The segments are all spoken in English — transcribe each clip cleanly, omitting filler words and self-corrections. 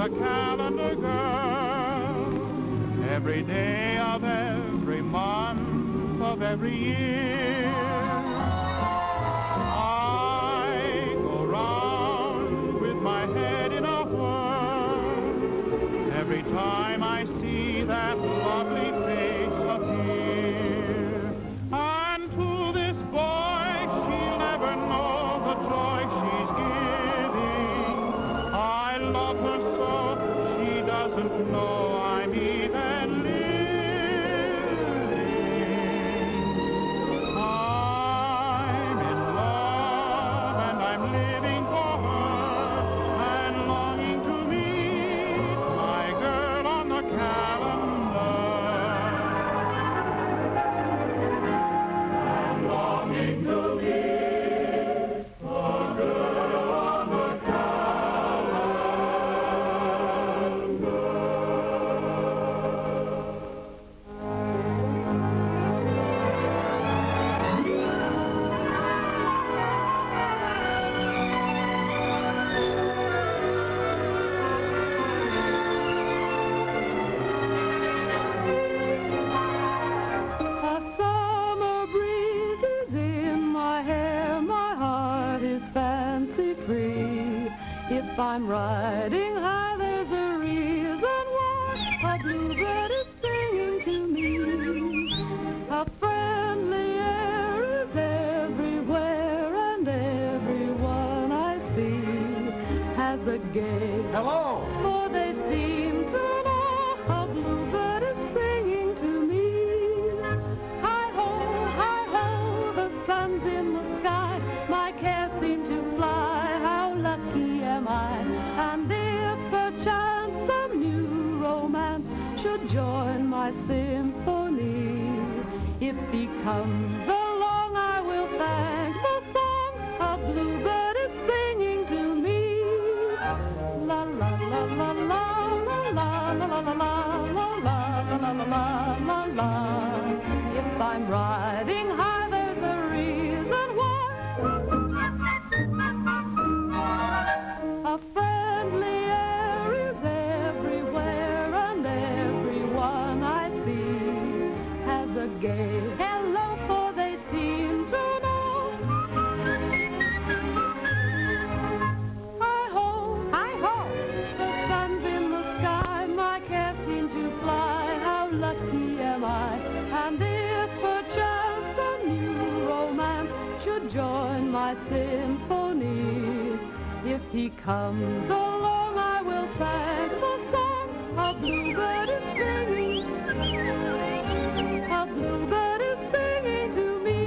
the calendar, girl, every day of every month of every year. I go round with my head in a whirl every time I see that lovely face appear. And to this boy, she'll never know the joy she's giving. I love her so, she doesn't know I'm even living. I'm in love and I'm living for her and longing to meet my girl on the calendar. I'm longing to meet the girl on the A summer breeze is in my hair, my heart is fancy free. If I'm riding high, there's a reason why a bluebird is singing to me. A friendly air is everywhere, and everyone I see has a gay. Hello. For they seem to know a bluebird is singing to me. Hi-ho, the sun's in the sky. My cares seem to fly. How lucky am I? And if perchance some new romance should join my symphony, if he comes along, I will thank the song a bluebird is singing to me. La la la la la la la la la la la la la la la. If I'm riding high, there's a reason why. A friendly air is everywhere, and everyone I see has a gay hello, for they seem to know. Hi-ho, the sun's in the sky, my cares seem to fly. How lucky am I? And if perchance a new romance should join my symphony, if he comes along, I will thank the song a bluebird is singing. A bluebird is singing to me.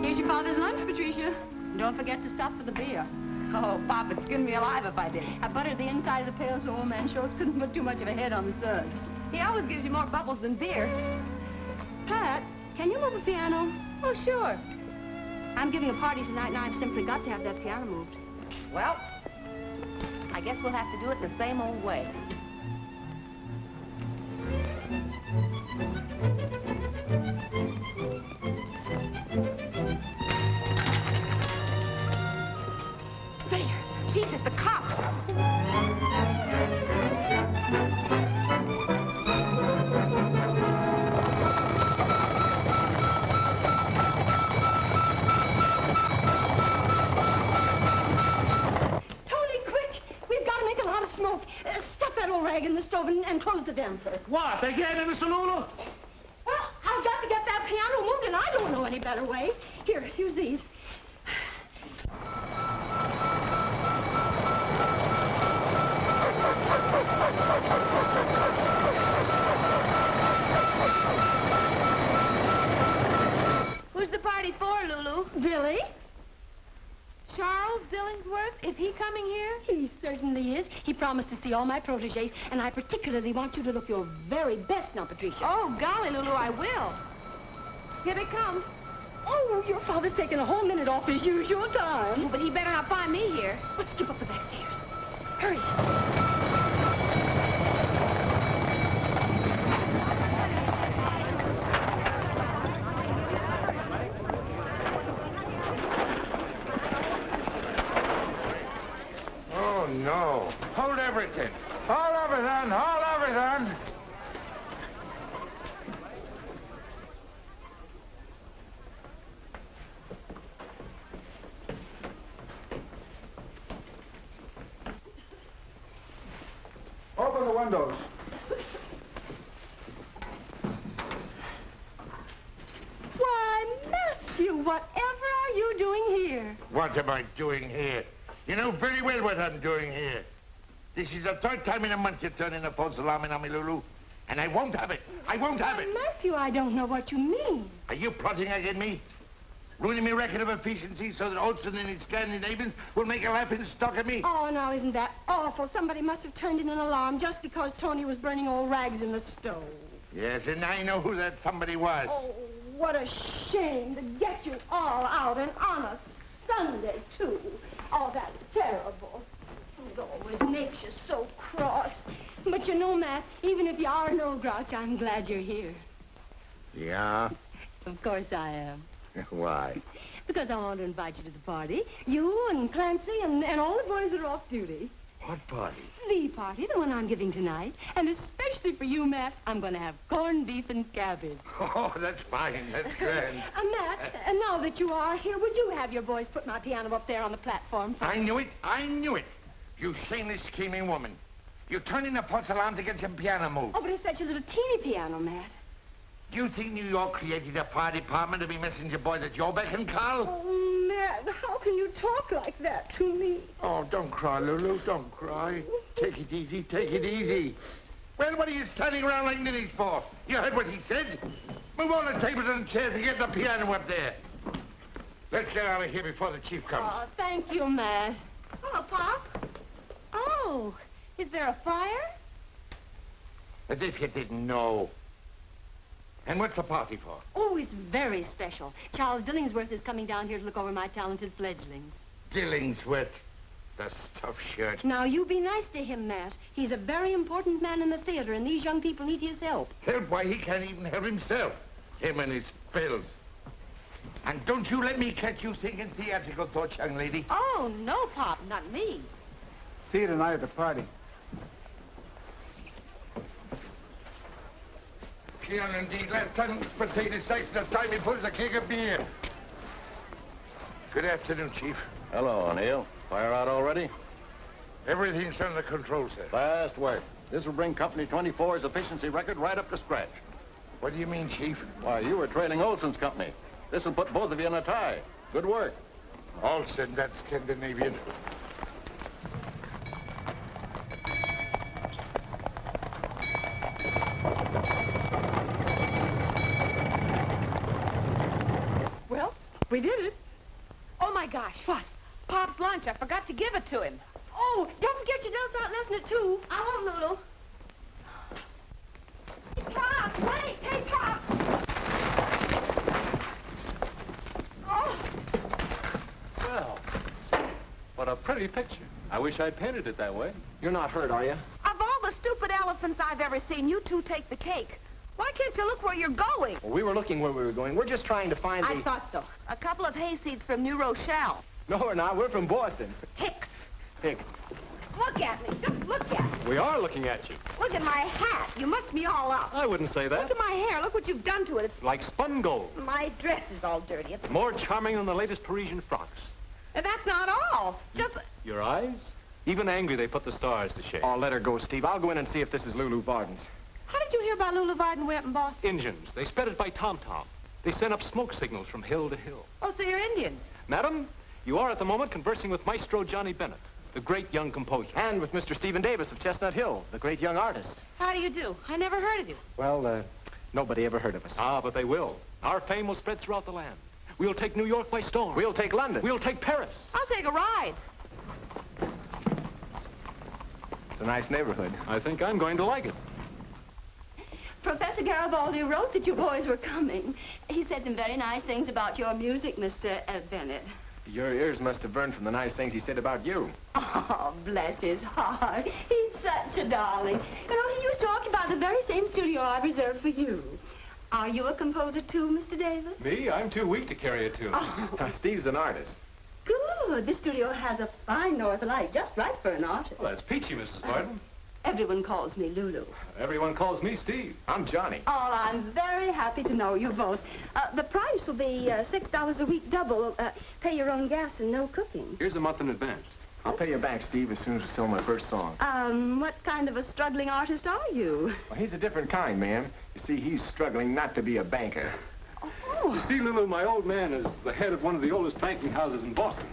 Here's your father's lunch, Patricia. Don't forget to stop for the beer. Oh, Pop, it'd skin me alive if I did. I buttered the inside of the pail so old man Schultz couldn't put too much of a head on the sun. He always gives you more bubbles than beer. Pat, can you move a piano? Oh, sure. I'm giving a party tonight, and I've simply got to have that piano moved. Well, I guess we'll have to do it the same old way. There! Jesus, the cops! Stuff that old rag in the stove and close the damper. What? Again, Mr. Lulu? Well, I've got to get that piano moved, and I don't know any better way. Here, use these. Who's the party for, Lulu? Billy. Charles Dillingsworth, is he coming here? He certainly is. He promised to see all my protégés, and I particularly want you to look your very best now, Patricia. Oh, golly, Lulu, I will. Here they come. Oh, your father's taking a whole minute off his usual time. Oh, but he better not find me here. Let's skip up the back stairs. Hurry. Oh, no. Hold everything. Hold everything. Hold everything. Open the windows. Why, Matthew, whatever are you doing here? What am I doing here? You know very well what I'm doing here. This is the third time in a month you're turning a false alarm on me, Lulu. And I won't have it. I won't have it. Matthew, I don't know what you mean. Are you plotting against me? Ruining my record of efficiency so that Olson and his Scandinavians will make a laughing stock of me? Oh, now, isn't that awful? Somebody must have turned in an alarm just because Tony was burning old rags in the stove. Yes, and I know who that somebody was. Oh, what a shame to get you all out and on a Sunday, too. Oh, that's terrible. It always makes you so cross. But you know, Matt, even if you are an old grouch, I'm glad you're here. Yeah? Of course I am. Why? Because I want to invite you to the party. You and Clancy and all the boys that are off duty. What party? The party, the one I'm giving tonight. And especially for you, Matt, I'm going to have corned beef and cabbage. Oh, that's fine. That's grand. Matt, now that you are here, would you have your boys put my piano up there on the platform? I knew it. I knew it. You shameless, scheming woman. You turned in a false alarm to get some piano moved. Oh, but it's such a little teeny piano, Matt. Do you think New York created a fire department to be messenger boys at your beck and call? Oh, Matt, how can you talk like that to me? Oh, don't cry, Lulu. Don't cry. Take it easy. Take it easy. Well, what are you standing around like ninnies for? You heard what he said. Move all the tables and chairs and get the piano up there. Let's get out of here before the chief comes. Oh, thank you, Matt. Hello, Pop. Oh, is there a fire? As if you didn't know. And what's the party for? Oh, it's very special. Charles Dillingsworth is coming down here to look over my talented fledglings. Dillingsworth. The stuffed shirt. Now, you be nice to him, Matt. He's a very important man in the theater, and these young people need his help. Help? Why, he can't even help himself. Him and his bills. And don't you let me catch you thinking theatrical thoughts, young lady. Oh, no, Pop, not me. See you tonight at the party. Piano indeed. Last time it was potato sacks, this time he pulls a keg of beer. Good afternoon, Chief. Hello, O'Neill. Fire out already? Everything's under control, sir. Fast work. This will bring Company 24's efficiency record right up to scratch. What do you mean, Chief? Why, you were trailing Olson's company. This will put both of you in a tie. Good work. Olson, that's Scandinavian. Well, we did it. Oh, my gosh. What? Pop's lunch. I forgot to give it to him. Oh, don't forget your adults aren't listening, too. I won't, Lulu. Hey, Pop, wait! Hey, Pop! Oh. Well, what a pretty picture. I wish I'd painted it that way. You're not hurt, are you? Of all the stupid elephants I've ever seen, you two take the cake. Why can't you look where you're going? Well, we were looking where we were going. We're just trying to find I thought so. A couple of hayseeds from New Rochelle. No, we're not. We're from Boston. Hicks. Hicks. Look at me. Just look at me. We are looking at you. Look at my hat. You must be all up. I wouldn't say that. Look at my hair. Look what you've done to it. It's... Like spun gold. My dress is all dirty. It's... More charming than the latest Parisian frocks. And that's not all. Just... Your eyes? Even angry, they put the stars to shame. Oh, let her go, Steve. I'll go in and see if this is Lulu Varden's. How did you hear about Lulu Varden way up in Boston? Injuns. They spread it by tom-tom. They sent up smoke signals from hill to hill. Oh, so you're Indian. Madam, you are at the moment conversing with Maestro Johnny Bennett, the great young composer. And with Mr. Stephen Davis of Chestnut Hill, the great young artist. How do you do? I never heard of you. Well, nobody ever heard of us. Ah, but they will. Our fame will spread throughout the land. We'll take New York by storm. We'll take London. We'll take Paris. I'll take a ride. It's a nice neighborhood. I think I'm going to like it. Professor Garibaldi wrote that you boys were coming. He said some very nice things about your music, Mr. Bennett. Your ears must have burned from the nice things he said about you. Oh, bless his heart. He's such a darling. You know, he used to occupy the very same studio I reserved for you. Are you a composer, too, Mr. Davis? Me? I'm too weak to carry a tune. Oh. Steve's an artist. Good. This studio has a fine north light, just right for an artist. Well, that's peachy, Mrs. Barton. Everyone calls me Lulu. Everyone calls me Steve. I'm Johnny. Oh, I'm very happy to know you both. The price will be $6 a week double. Pay your own gas and no cooking. Here's a month in advance. I'll pay you back, Steve, as soon as I sell my first song. What kind of a struggling artist are you? Well, he's a different kind, ma'am. You see, he's struggling not to be a banker. Oh. You see, Lulu, my old man is the head of one of the oldest banking houses in Boston.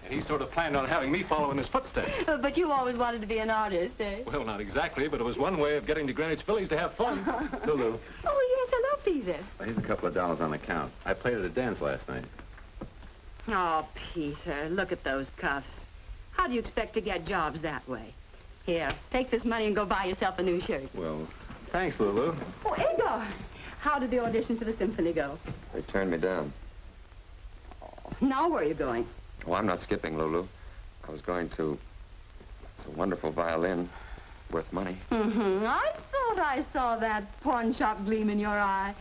And he sort of planned on having me follow in his footsteps. But you always wanted to be an artist, eh? Well, not exactly, but it was one way of getting to Greenwich Village to have fun. Lulu. Oh, yes, hello, Peter. Here's a couple of dollars on account. I played at a dance last night. Oh, Peter, look at those cuffs. How do you expect to get jobs that way? Here, take this money and go buy yourself a new shirt. Well, thanks, Lulu. Oh, Edgar, how did the audition for the symphony go? They turned me down. Now where are you going? Oh, I'm not skipping, Lulu. I was going to... It's a wonderful violin. Worth money. I thought I saw that pawn shop gleam in your eye.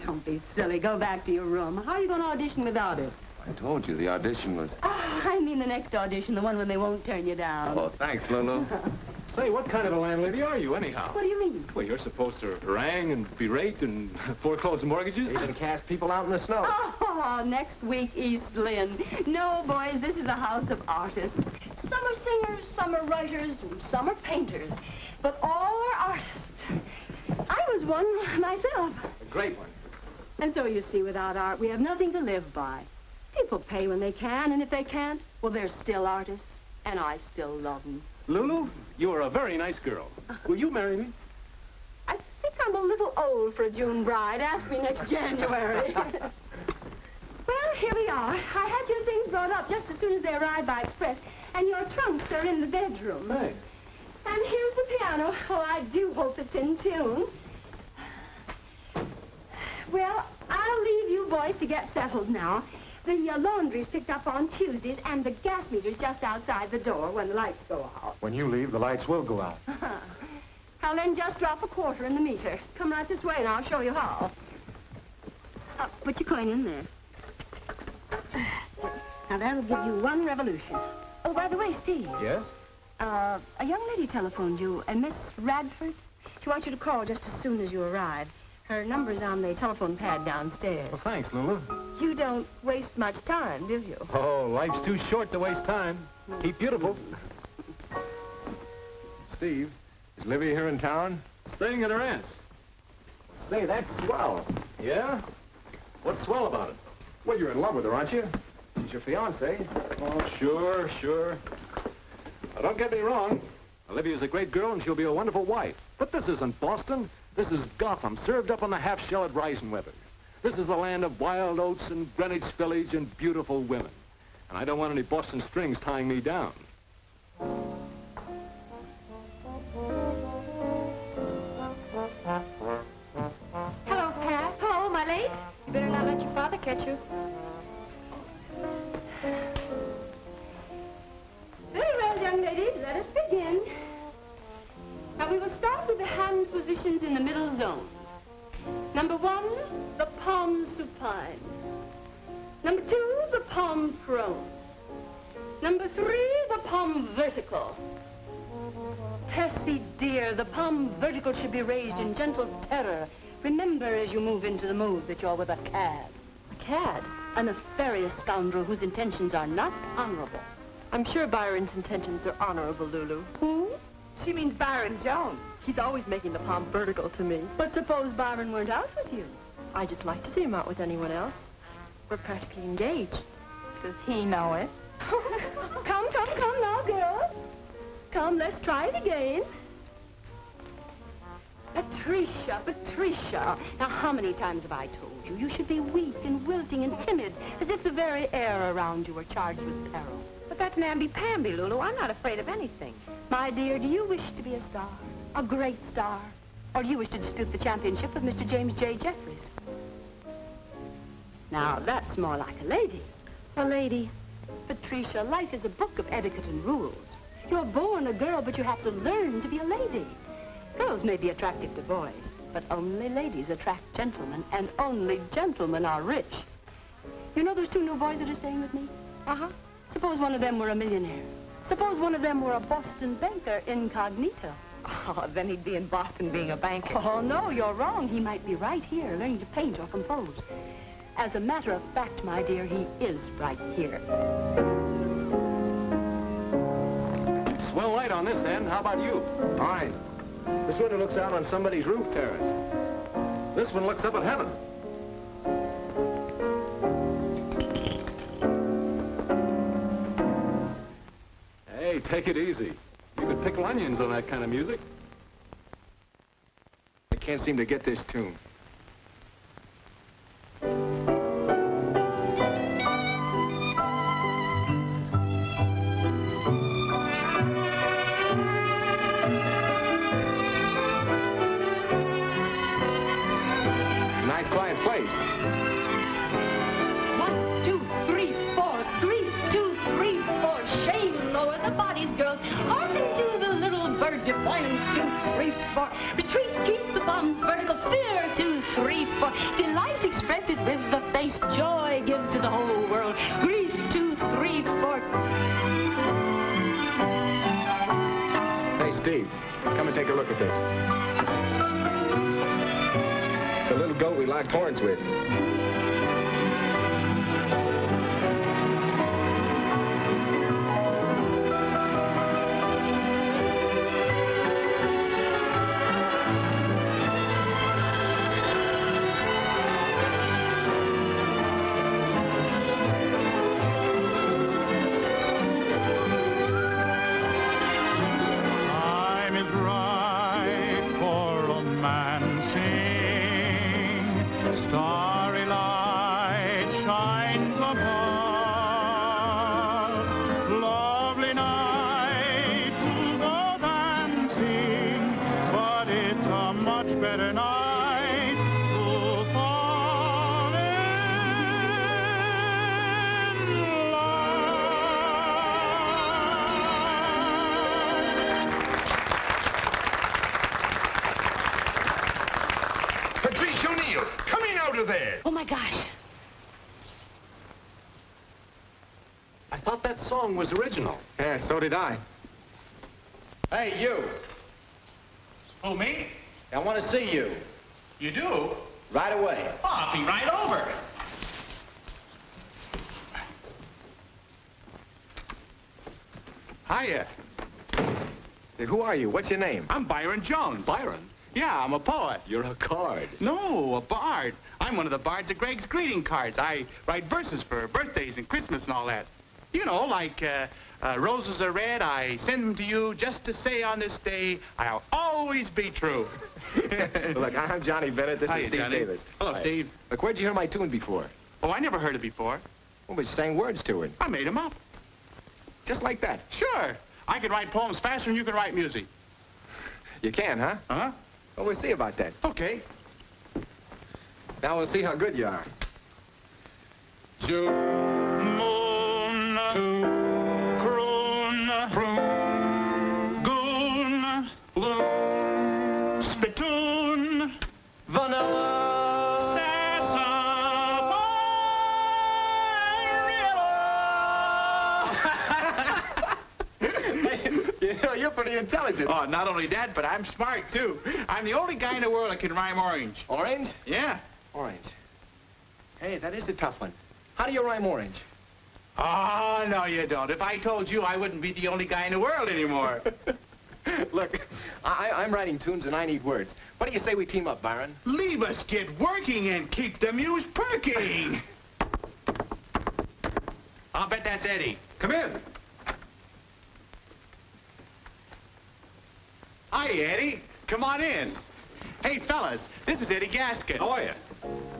Don't be silly. Go back to your room. How are you going to audition without it? I told you the audition was... Oh, I mean the next audition, the one when they won't turn you down. Oh, thanks, Lulu. Say, what kind of a landlady are you, anyhow? What do you mean? Well, you're supposed to harangue and berate and foreclose mortgages. Even cast people out in the snow. Oh, next week, East Lynne. No, boys, this is a house of artists. Some are singers, some are writers, and some are painters. But all are artists. I was one myself. A great one. And so, you see, without art, we have nothing to live by. People pay when they can, and if they can't, well, they're still artists. And I still love them. Lulu, you are a very nice girl. Will you marry me? I think I'm a little old for a June bride. Ask me next January. Well, here we are. I had your things brought up just as soon as they arrived by express, and your trunks are in the bedroom. Thanks. And here's the piano. Oh, I do hope it's in tune. Well, I'll leave you boys to get settled now. The laundry's picked up on Tuesdays, and the gas meter's just outside the door when the lights go out. When you leave, the lights will go out. I'll then just drop a quarter in the meter. Come right this way, and I'll show you how. Put your coin in there. Now, that'll give you one revolution. Oh, by the way, Steve. Yes? A young lady telephoned you, a Miss Radford. She wants you to call just as soon as you arrive. Her number's on the telephone pad downstairs. Well, thanks, Lulu. You don't waste much time, do you? Oh, life's too short to waste time. Keep beautiful. Steve, is Livy here in town? Staying at her aunt's. Say, that's swell. Yeah? What's swell about it? Well, you're in love with her, aren't you? She's your fiancée. Oh, sure. Now, don't get me wrong. Olivia's a great girl, and she'll be a wonderful wife. But this isn't Boston. This is Gotham, served up on the half-shell at Reisenweber. This is the land of wild oats and Greenwich Village and beautiful women. And I don't want any Boston strings tying me down. Hello, Pat. Hello, am I late? You better not let your father catch you. Very well, young ladies, let us begin. Now, we will start with the hand positions in the middle zone. Number 1, the palm supine. Number 2, the palm prone. Number 3, the palm vertical. Tessie, dear, the palm vertical should be raised in gentle terror. Remember as you move into the move that you're with a cad. A cad? A nefarious scoundrel whose intentions are not honorable. I'm sure Byron's intentions are honorable, Lulu. Who? She means Byron Jones. He's always making the palm vertical to me. But suppose Byron weren't out with you. I just like to see him out with anyone else. We're practically engaged. Does he know it? Come now, girls. Come, let's try it again. Patricia. Now, how many times have I told you? You should be weak and wilting and timid, as if the very air around you were charged with peril. But that's namby-pamby, Lulu. I'm not afraid of anything. My dear, do you wish to be a star? A great star? Or do you wish to dispute the championship with Mr. James J. Jeffries? Now, that's more like a lady. A lady. Patricia, life is a book of etiquette and rules. You're born a girl, but you have to learn to be a lady. Girls may be attractive to boys, but only ladies attract gentlemen, and only gentlemen are rich. You know those 2 new boys that are staying with me? Uh-huh. Suppose one of them were a millionaire. Suppose one of them were a Boston banker incognito. Oh, then he'd be in Boston being a banker. Oh, no, you're wrong. He might be right here learning to paint or compose. As a matter of fact, my dear, he is right here. Swell light on this end. How about you? All right. This window looks out on somebody's roof terrace. This one looks up at heaven. Hey, take it easy. You could pickle onions on that kind of music. I can't seem to get this tune. Nice quiet place. 1, 2, 3, 4. 3, 2, 3, 4. Shame lower the bodies, girls. Hearken to the little bird defiance. 2, 3, 4. Retreat, keep the bombs vertical. Fear. 2, 3, 4. Delight express it with the face. Joy give to the whole world. Grief. 2, 3, 4. Hey, Steve, come and take a look at this. It's a little goat we locked horns with. Time is right for romancing. Starry light shines above. Lovely night to go dancing, but it's a much better night to fall in Patrice O'Neill, coming out of there. Oh, my gosh. I thought that song was original. Yeah, so did I. Hey, you. Who, me? I want to see you. You do? Right away. Oh, I'll be right over. Hiya. Hey, who are you? What's your name? I'm Byron Jones. Byron? Yeah, I'm a poet. You're a card. No, a bard. I'm one of the bards of Greg's greeting cards. I write verses for birthdays and Christmas and all that. You know, like roses are red, I send them to you just to say on this day, I'll always be true. Look, I'm Johnny Bennett. This Hiya, is Steve Johnny. Davis. Hello, Hi. Steve. Look, where'd you hear my tune before? Oh, I never heard it before. Well, we sang words to it. I made them up. Just like that. Sure. I can write poems faster than you can write music. You can, huh? Huh? Well, we'll see about that. Okay. Now we'll see how good you are. moon, croon, goon, loon, spittoon, vanilla, You know, you're pretty intelligent. Oh, not only that, but I'm smart, too. I'm the only guy in the world that can rhyme orange. Orange? Yeah. Orange. Hey, that is a tough one. How do you rhyme orange? Oh, no, you don't. If I told you, I wouldn't be the only guy in the world anymore. Look, I'm writing tunes and I need words. What do you say we team up, Byron? Leave us get working and keep the muse perking. I'll bet that's Eddie. Come in. Hi, Eddie. Come on in. Hey, fellas, this is Eddie Gaskin. How are you?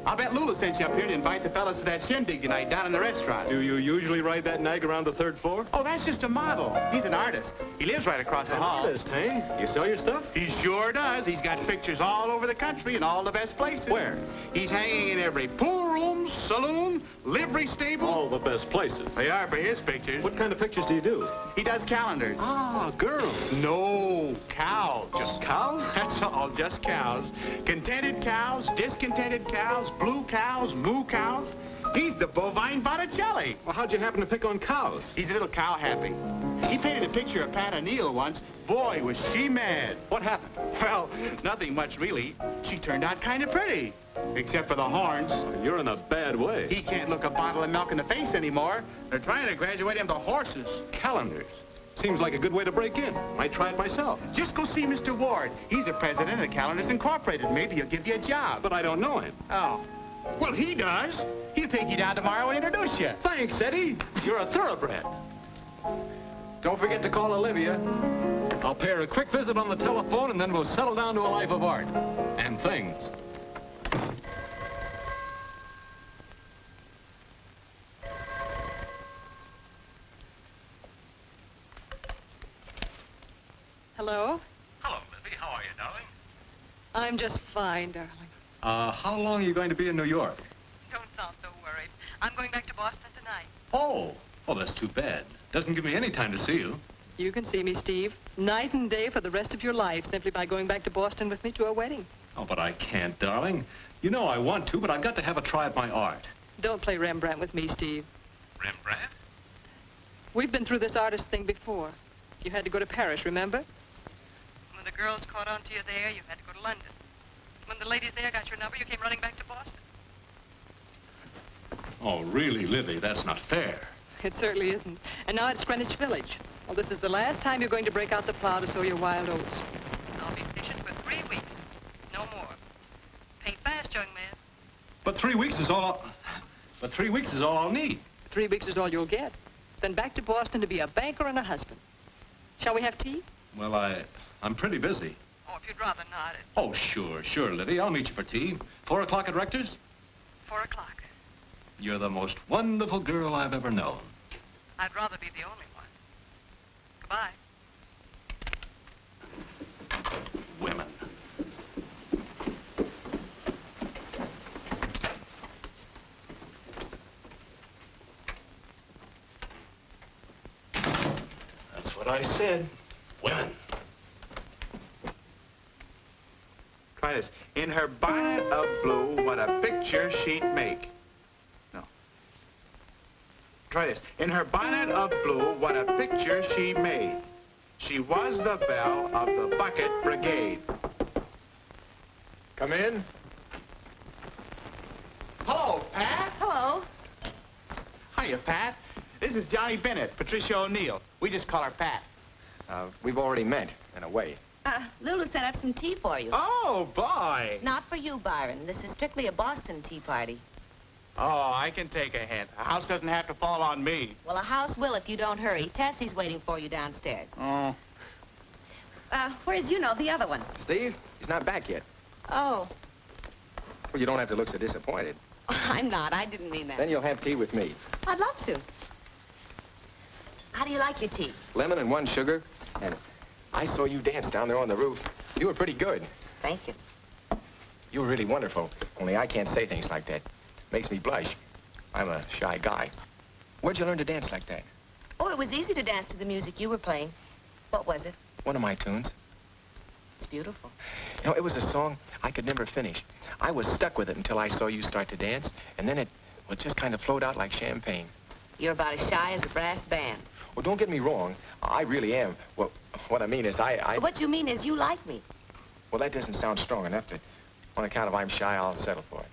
I'll bet Lula sent you up here to invite the fellas to that shindig tonight down in the restaurant. Do you usually ride that nag around the third floor? Oh, that's just a model. He's an artist. He lives right across the hall. Artist, hey? You sell your stuff? He sure does. He's got pictures all over the country in all the best places. Where? He's hanging in every pool room, saloon, livery stable. All the best places. They are for his pictures. What kind of pictures do you do? He does calendars. Ah, girls. No, cows. Just cows? That's all, just cows. Contented cows, discontented cows, blue cows, moo cows. He's the bovine Botticelli. Well, how'd you happen to pick on cows? He's a little cow happy. He painted a picture of Pat O'Neill once. Boy, was she mad. What happened? Well, nothing much, really. She turned out kind of pretty. Except for the horns. You're in a bad way. He can't look a bottle of milk in the face anymore. They're trying to graduate him to horses. Calendars. Seems like a good way to break in. Might try it myself. Just go see Mr. Ward. He's the president of Calendars Incorporated. Maybe he'll give you a job. But I don't know him. Oh. Well, he does. He'll take you down tomorrow and introduce you. Thanks, Eddie. You're a thoroughbred. Don't forget to call Olivia. I'll pay her a quick visit on the telephone, and then we'll settle down to a life of art. And things. Hello? Hello, Libby. How are you, darling? I'm just fine, darling. How long are you going to be in New York? Don't sound so worried. I'm going back to Boston tonight. Oh, that's too bad. Doesn't give me any time to see you. You can see me, Steve, night and day for the rest of your life, simply by going back to Boston with me to our wedding. Oh, but I can't, darling. You know I want to, but I've got to have a try at my art. Don't play Rembrandt with me, Steve. Rembrandt? We've been through this artist thing before. You had to go to Paris, remember? When the girls caught on to you there, you had to go to London. When the ladies there got your number, you came running back to Boston. Oh, really, Libby, that's not fair. It certainly isn't. And now it's Greenwich Village. Well, this is the last time you're going to break out the plow to sow your wild oats. I'll be fishing for 3 weeks. No more. Paint fast, young man. But 3 weeks is all I'll need. 3 weeks is all you'll get. Then back to Boston to be a banker and a husband. Shall we have tea? Well, I'm pretty busy. Oh, if you'd rather not. Oh, sure, Libby. I'll meet you for tea. 4 o'clock at Rector's? 4 o'clock. You're the most wonderful girl I've ever known. I'd rather be the only one. Goodbye. Women. That's what I said. Women. Try this. In her bonnet of blue, what a picture she'd make. No. Try this. In her bonnet of blue, what a picture she made. She was the belle of the Bucket Brigade. Come in. Hello, Pat. Hello. Hiya, Pat. This is Johnny Bennett, Patricia O'Neill. We just call her Pat. We've already met, in a way. Lulu sent up some tea for you. Oh, boy. Not for you, Byron. This is strictly a Boston tea party. Oh, I can take a hint. A house doesn't have to fall on me. Well, a house will if you don't hurry. Tessie's waiting for you downstairs. Oh. Where's the other one? Steve, he's not back yet. Oh. Well, you don't have to look so disappointed. I'm not. I didn't mean that. Then you'll have tea with me. I'd love to. How do you like your tea? Lemon and 1 sugar. And I saw you dance down there on the roof. You were pretty good. Thank you. You were really wonderful. Only I can't say things like that. Makes me blush. I'm a shy guy. Where'd you learn to dance like that? Oh, it was easy to dance to the music you were playing. What was it? One of my tunes. It's beautiful. You know, it was a song I could never finish. I was stuck with it until I saw you start to dance, and then it just kind of flowed out like champagne. You're about as shy as a brass band. Well, don't get me wrong. I really am. Well, what I mean is What you mean is you like me. Well, that doesn't sound strong enough to... On account of I'm shy, I'll settle for it.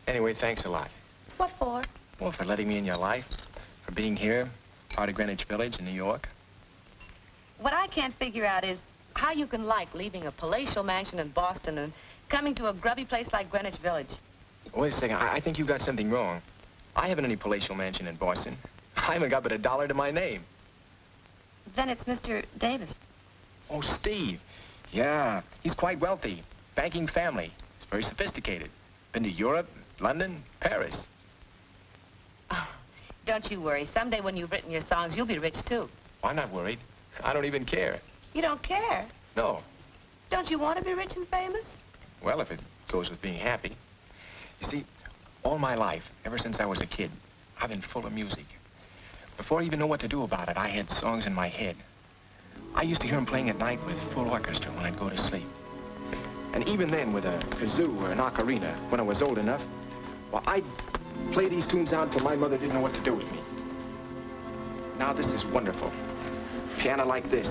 Anyway, thanks a lot. What for? Well, for letting me in your life, for being here, part of Greenwich Village in New York. What I can't figure out is how you can like leaving a palatial mansion in Boston and coming to a grubby place like Greenwich Village. Wait a second. I think you got something wrong. I haven't any palatial mansion in Boston. I haven't got but $1 to my name. Then it's Mr. Davis. Oh, Steve. Yeah, he's quite wealthy. Banking family. He's very sophisticated. Been to Europe, London, Paris. Oh, don't you worry. Someday when you've written your songs, you'll be rich, too. Well, I'm not worried. I don't even care. You don't care? No. Don't you want to be rich and famous? Well, if it goes with being happy. You see, all my life, ever since I was a kid, I've been full of music. Before I even know what to do about it, I had songs in my head. I used to hear them playing at night with full orchestra when I'd go to sleep. And even then, with a kazoo or an ocarina, when I was old enough, well, I'd play these tunes out until my mother didn't know what to do with me. Now this is wonderful. Piano like this,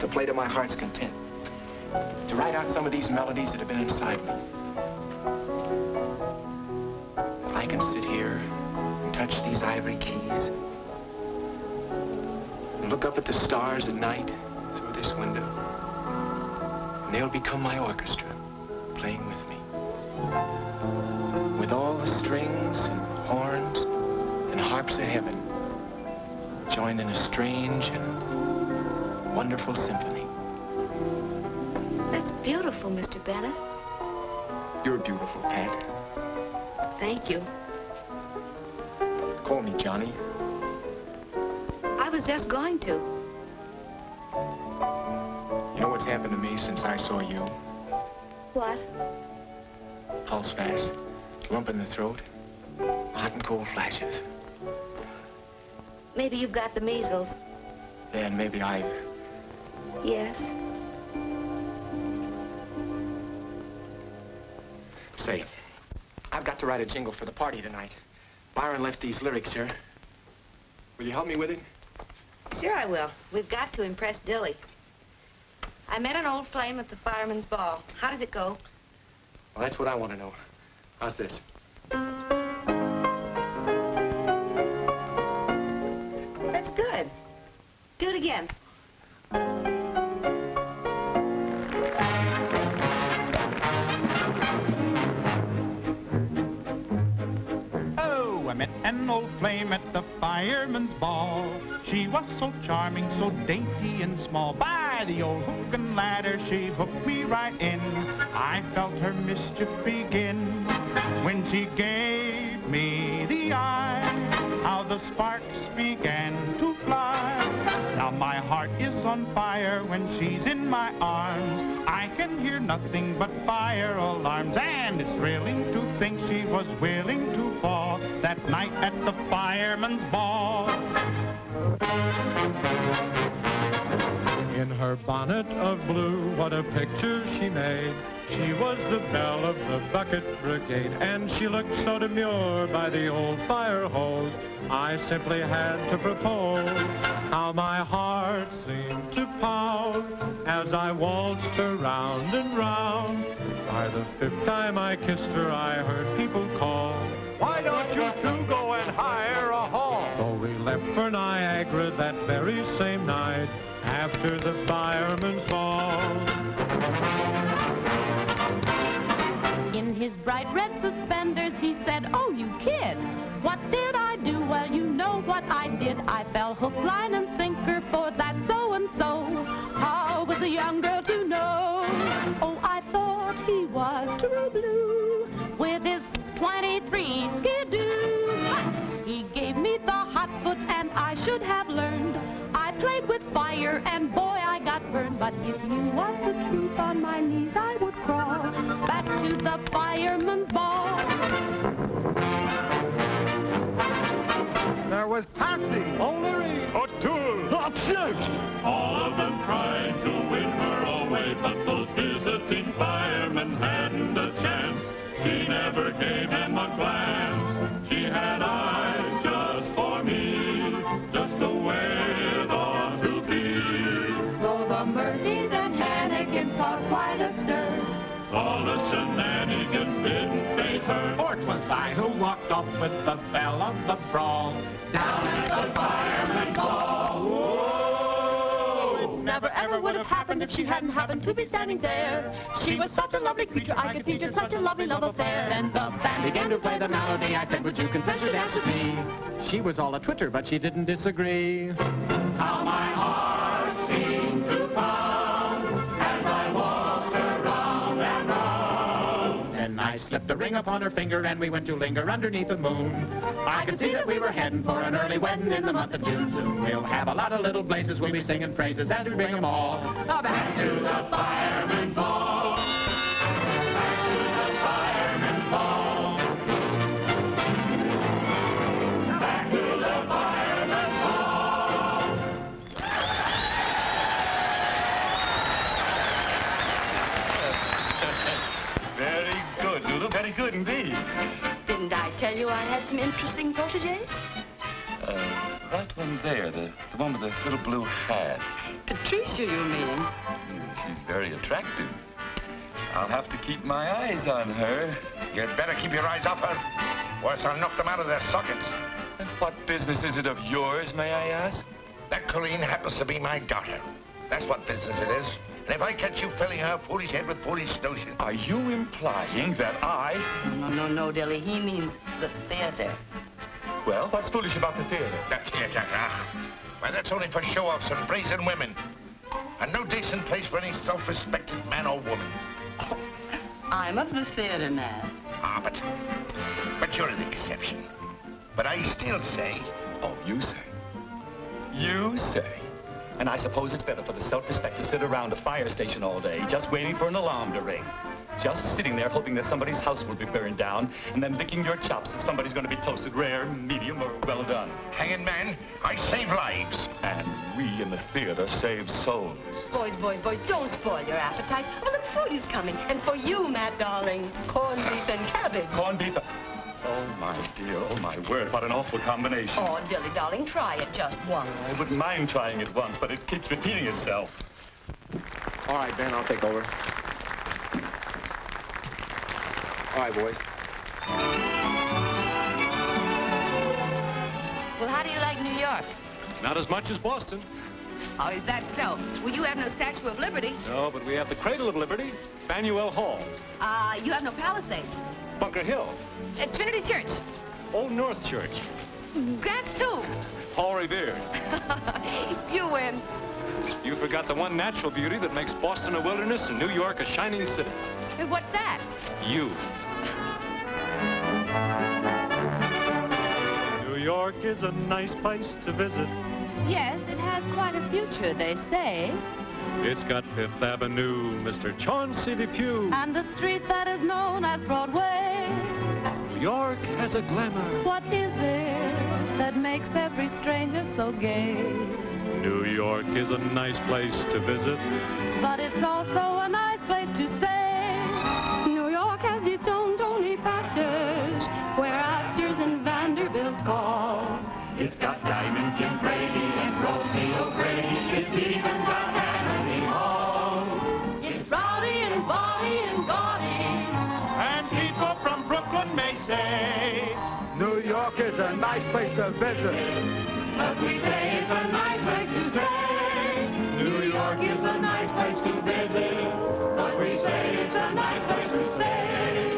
to play to my heart's content. To write out some of these melodies that have been inside me. I can sit here and touch these ivory keys and look up at the stars at night through this window. And they'll become my orchestra, playing with me. With all the strings and horns and harps of heaven joined in a strange and wonderful symphony. That's beautiful, Mr. Bennett. You're beautiful, Pat. Thank you. Call me Johnny. I was just going to. You know what's happened to me since I saw you? What? Pulse fast, lump in the throat, hot and cold flashes. Maybe you've got the measles. Then maybe I've... Yes. Say, I've got to write a jingle for the party tonight. Byron left these lyrics here. Will you help me with it? Sure I will. We've got to impress Dilly. I met an old flame at the fireman's ball. How does it go? Well, that's what I want to know. How's this? That's good. Do it again. Oh, I met an old flame at the fireman's ball. She was so charming, so dainty and small. By the old hook and ladder, she hooked me right in. I felt her mischief begin when she gave me the eye. How the sparks began to fly. Now my heart is on fire when she's in my arms. I can hear nothing but fire alarms. And it's thrilling to think she was willing to fall that night at the fireman's ball. In her bonnet of blue, what a picture she made. She was the belle of the bucket brigade, and she looked so demure by the old fire hose. I simply had to propose. How my heart seemed to pound as I waltzed her round and round. By the fifth time I kissed her, I heard people call, "Why don't you two go and hire a hall?" So we left for Niagara that very same night after the fireman's ball. In his bright red suspenders, he said, "Oh, you kid, what did I do?" "Well, you know what I did. I fell hook, line, and sinker for that so-and-so." How was a young girl to know? Oh, I thought he was true blue with his 23 skidoo. He gave me the hot foot, and I should have learned. I played with fire, and boy, I got burned. But if you want the truth, on my knees I would crawl back to the fireman's ball. There was Patsy, O'Leary, O'Toole, Upshoot. All of them tried to win her away, but those visiting firemen hadn't a chance. She never gave him a glance. She had eyes just for me, just the way it ought to be. Though the Murphys and Hannigans caused quite a stir, all the shenanigans didn't faze her. For 'twas I who walked off with the belle of the brawl down at the fireman's ball. Whoa! never ever would have happened if she hadn't happened to be standing there. She was such a lovely creature, I could feature such a lovely love affair. Then the band began to play the melody. I said, "Would you consent to dance with me?" She was all a twitter, but she didn't disagree. How my heart seemed to pound as I walked her round and round. Then I slipped a ring upon her finger, and we went to linger underneath the moon. I could see that we were heading for an early wedding in the month of June. Soon we'll have a lot of little blazes. We'll be singing praises as we bring them all back to the fireman's ball. Back to the fireman's ball. Back to the fireman's ball. Very good, Lulu. Very good indeed. Didn't I tell you I had some interesting protégés? That one there, the one with the little blue hat. Patricia, you mean? She's very attractive. I'll have to keep my eyes on her. You'd better keep your eyes off her, or else I'll knock them out of their sockets. And what business is it of yours, may I ask? That Colleen happens to be my daughter. That's what business it is. And if I catch you filling her foolish head with foolish notions... Are you implying that I... No, Dilly. He means the theater. Well, what's foolish about the theater? The theater, Why, that's only for show-offs and brazen women. And no decent place for any self-respecting man or woman. Oh, I'm of the theater, Matt. But you're an exception. But I still say... Oh, you say? You say? And I suppose it's better for the self-respect to sit around a fire station all day, just waiting for an alarm to ring. Just sitting there hoping that somebody's house will be burned down, and then licking your chops if somebody's going to be toasted rare, medium, or well done. Hanging man, I save lives. And we in the theater save souls. Boys, don't spoil your appetite. Well, the food is coming. And for you, Matt, darling, corned beef and cabbage. Corned beef? Oh, my dear, oh, my word, what an awful combination. Oh, Dilly, darling, try it just once. I wouldn't mind trying it once, but it keeps repeating itself. All right, Ben, I'll take over. All right, boys. Well, how do you like New York? Not as much as Boston. Oh, is that so? Well, you have no Statue of Liberty. No, but we have the Cradle of Liberty, Faneuil Hall. You have no Palisades. Bunker Hill. Trinity Church. Old North Church. Grant's Tomb. Paul Revere. You win. You forgot the one natural beauty that makes Boston a wilderness and New York a shining city. What's that? You. New York is a nice place to visit. Yes, it has quite a future, they say. It's got Fifth Avenue, Mr. Chauncey Depew. And the street that is known as Broadway. New York has a glamour. What is it that makes every stranger so gay? New York is a nice place to visit. But it's also a nice place to stay. New York has its own Tony Pastors, where Astors and Vanderbilts call. It's got Diamond Jim Brady and Rosie O'Grady. It's even got Tammany Hall. It's rowdy and bawdy and gaudy. And people from Brooklyn may say, New York is a nice place to visit. But we say it's a nice place to stay. New York is a nice place to visit. But we say it's a nice place to stay.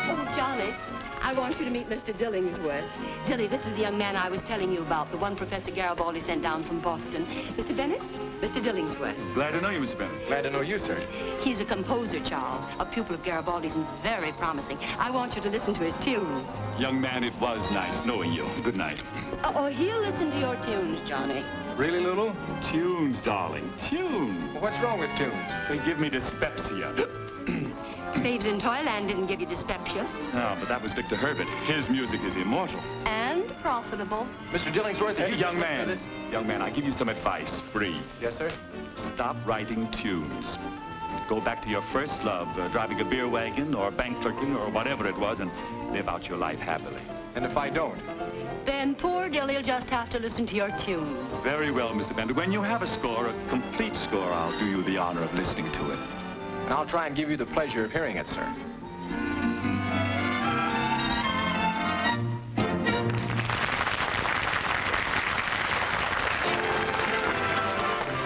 Oh, Johnny, I want you to meet Mr. Dillingsworth. Dilly, this is the young man I was telling you about, the one Professor Garibaldi sent down from Boston. Mr. Bennett, Mr. Dillingsworth. Glad to know you, Mr. Bennett. Glad to know you, sir. He's a composer, Charles, a pupil of Garibaldi's and very promising. I want you to listen to his tunes. Young man, it was nice knowing you. Good night. Oh, he'll listen to your tunes, Johnny. Really, Lulu? Tunes, darling, tunes. What's wrong with tunes? They give me dyspepsia. Babes in Toyland didn't give you dyspepsia. No, but that was Victor Herbert. His music is immortal. And profitable. Mr. Dillingsworth, Hey, young man, I give you some advice, free. Yes, sir? Stop writing tunes. Go back to your first love, driving a beer wagon or bank clerking or whatever it was, and live out your life happily. And if I don't? Then poor Dilly'll just have to listen to your tunes. Very well, Mr. Bender. When you have a score, a complete score, I'll do you the honor of listening to it. And I'll try and give you the pleasure of hearing it, sir.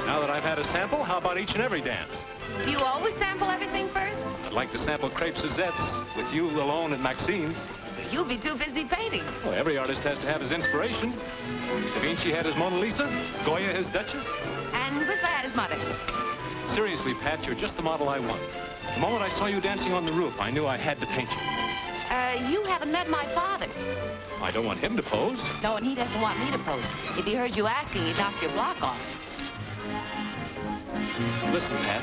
Now that I've had a sample, how about each and every dance? Do you always sample everything first? I'd like to sample Crepe Suzette's with you alone at Maxine's. You'll be too busy painting. Well, every artist has to have his inspiration. Da Vinci had his Mona Lisa, Goya his Duchess. And Whistler had his mother. Seriously, Pat, you're just the model I want. The moment I saw you dancing on the roof, I knew I had to paint you. You haven't met my father. I don't want him to pose. No, and he doesn't want me to pose. If he heard you asking, he'd knock your block off. Listen, Pat.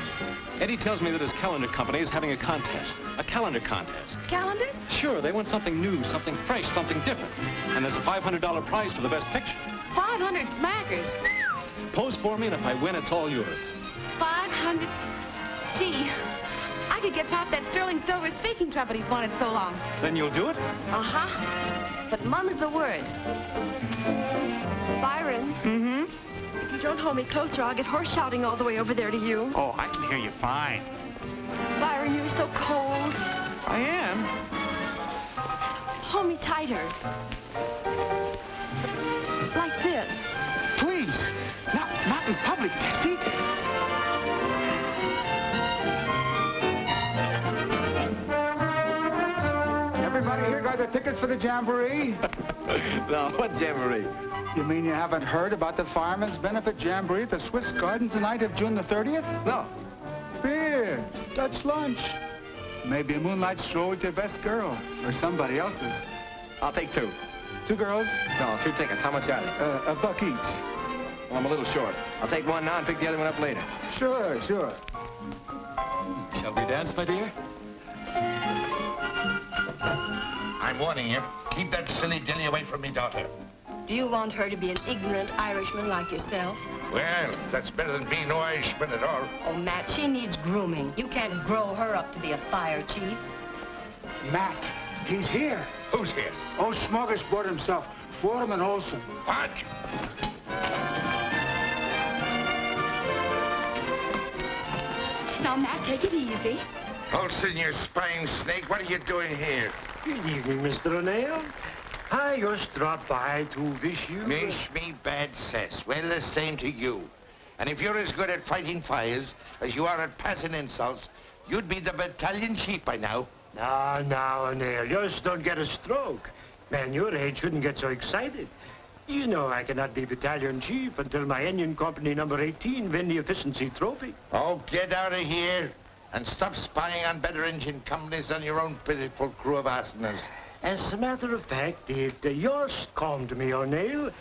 Eddie tells me that his calendar company is having a contest. A calendar contest. Calendar? Sure, they want something new, something fresh, something different. And there's a $500 prize for the best picture. 500 smackers. Pose for me, and if I win, it's all yours. 500. Gee, I could get Pop that sterling silver speaking trumpet he's wanted so long. Then you'll do it? Uh-huh. But mum's the word. Byron. Mm-hmm? If you don't hold me closer, I'll get horse shouting all the way over there to you. Oh, I can hear you fine. Byron, you're so cold. I am. Hold me tighter. Like this. Please. Not in public, Tessie. Everybody here got the tickets for the jamboree? No, what jamboree? You mean you haven't heard about the Fireman's Benefit Jamboree at the Swiss Gardens the night of June the 30th? No. Beer, Dutch lunch. Maybe a moonlight stroll with your best girl, or somebody else's. I'll take 2. 2 girls? No, 2 tickets. How much are they? $1 each. Well, I'm a little short. I'll take one now and pick the other one up later. Sure. Shall we dance, my dear? I'm warning you. Keep that silly dilly away from me, daughter. Do you want her to be an ignorant Irishman like yourself? Well, that's better than being no Irishman at all. Oh, Matt, she needs grooming. You can't grow her up to be a fire chief. Matt, he's here. Who's here? Oh, Smorgasbord himself, Foreman Olson. What? Now, Matt, take it easy. Olson, you spying snake, what are you doing here? Good evening, Mr. O'Neill. I just dropped by to wish you... Wish me bad cess. Well, the same to you. And if you're as good at fighting fires as you are at passing insults, you'd be the battalion chief by now. Now, O'Neill, just don't get a stroke. Man your age shouldn't get so excited. You know I cannot be battalion chief until my engine company number 18 win the efficiency trophy. Oh, get out of here and stop spying on better engine companies than your own pitiful crew of arsenals. As a matter of fact, it just come to me, O'Neill,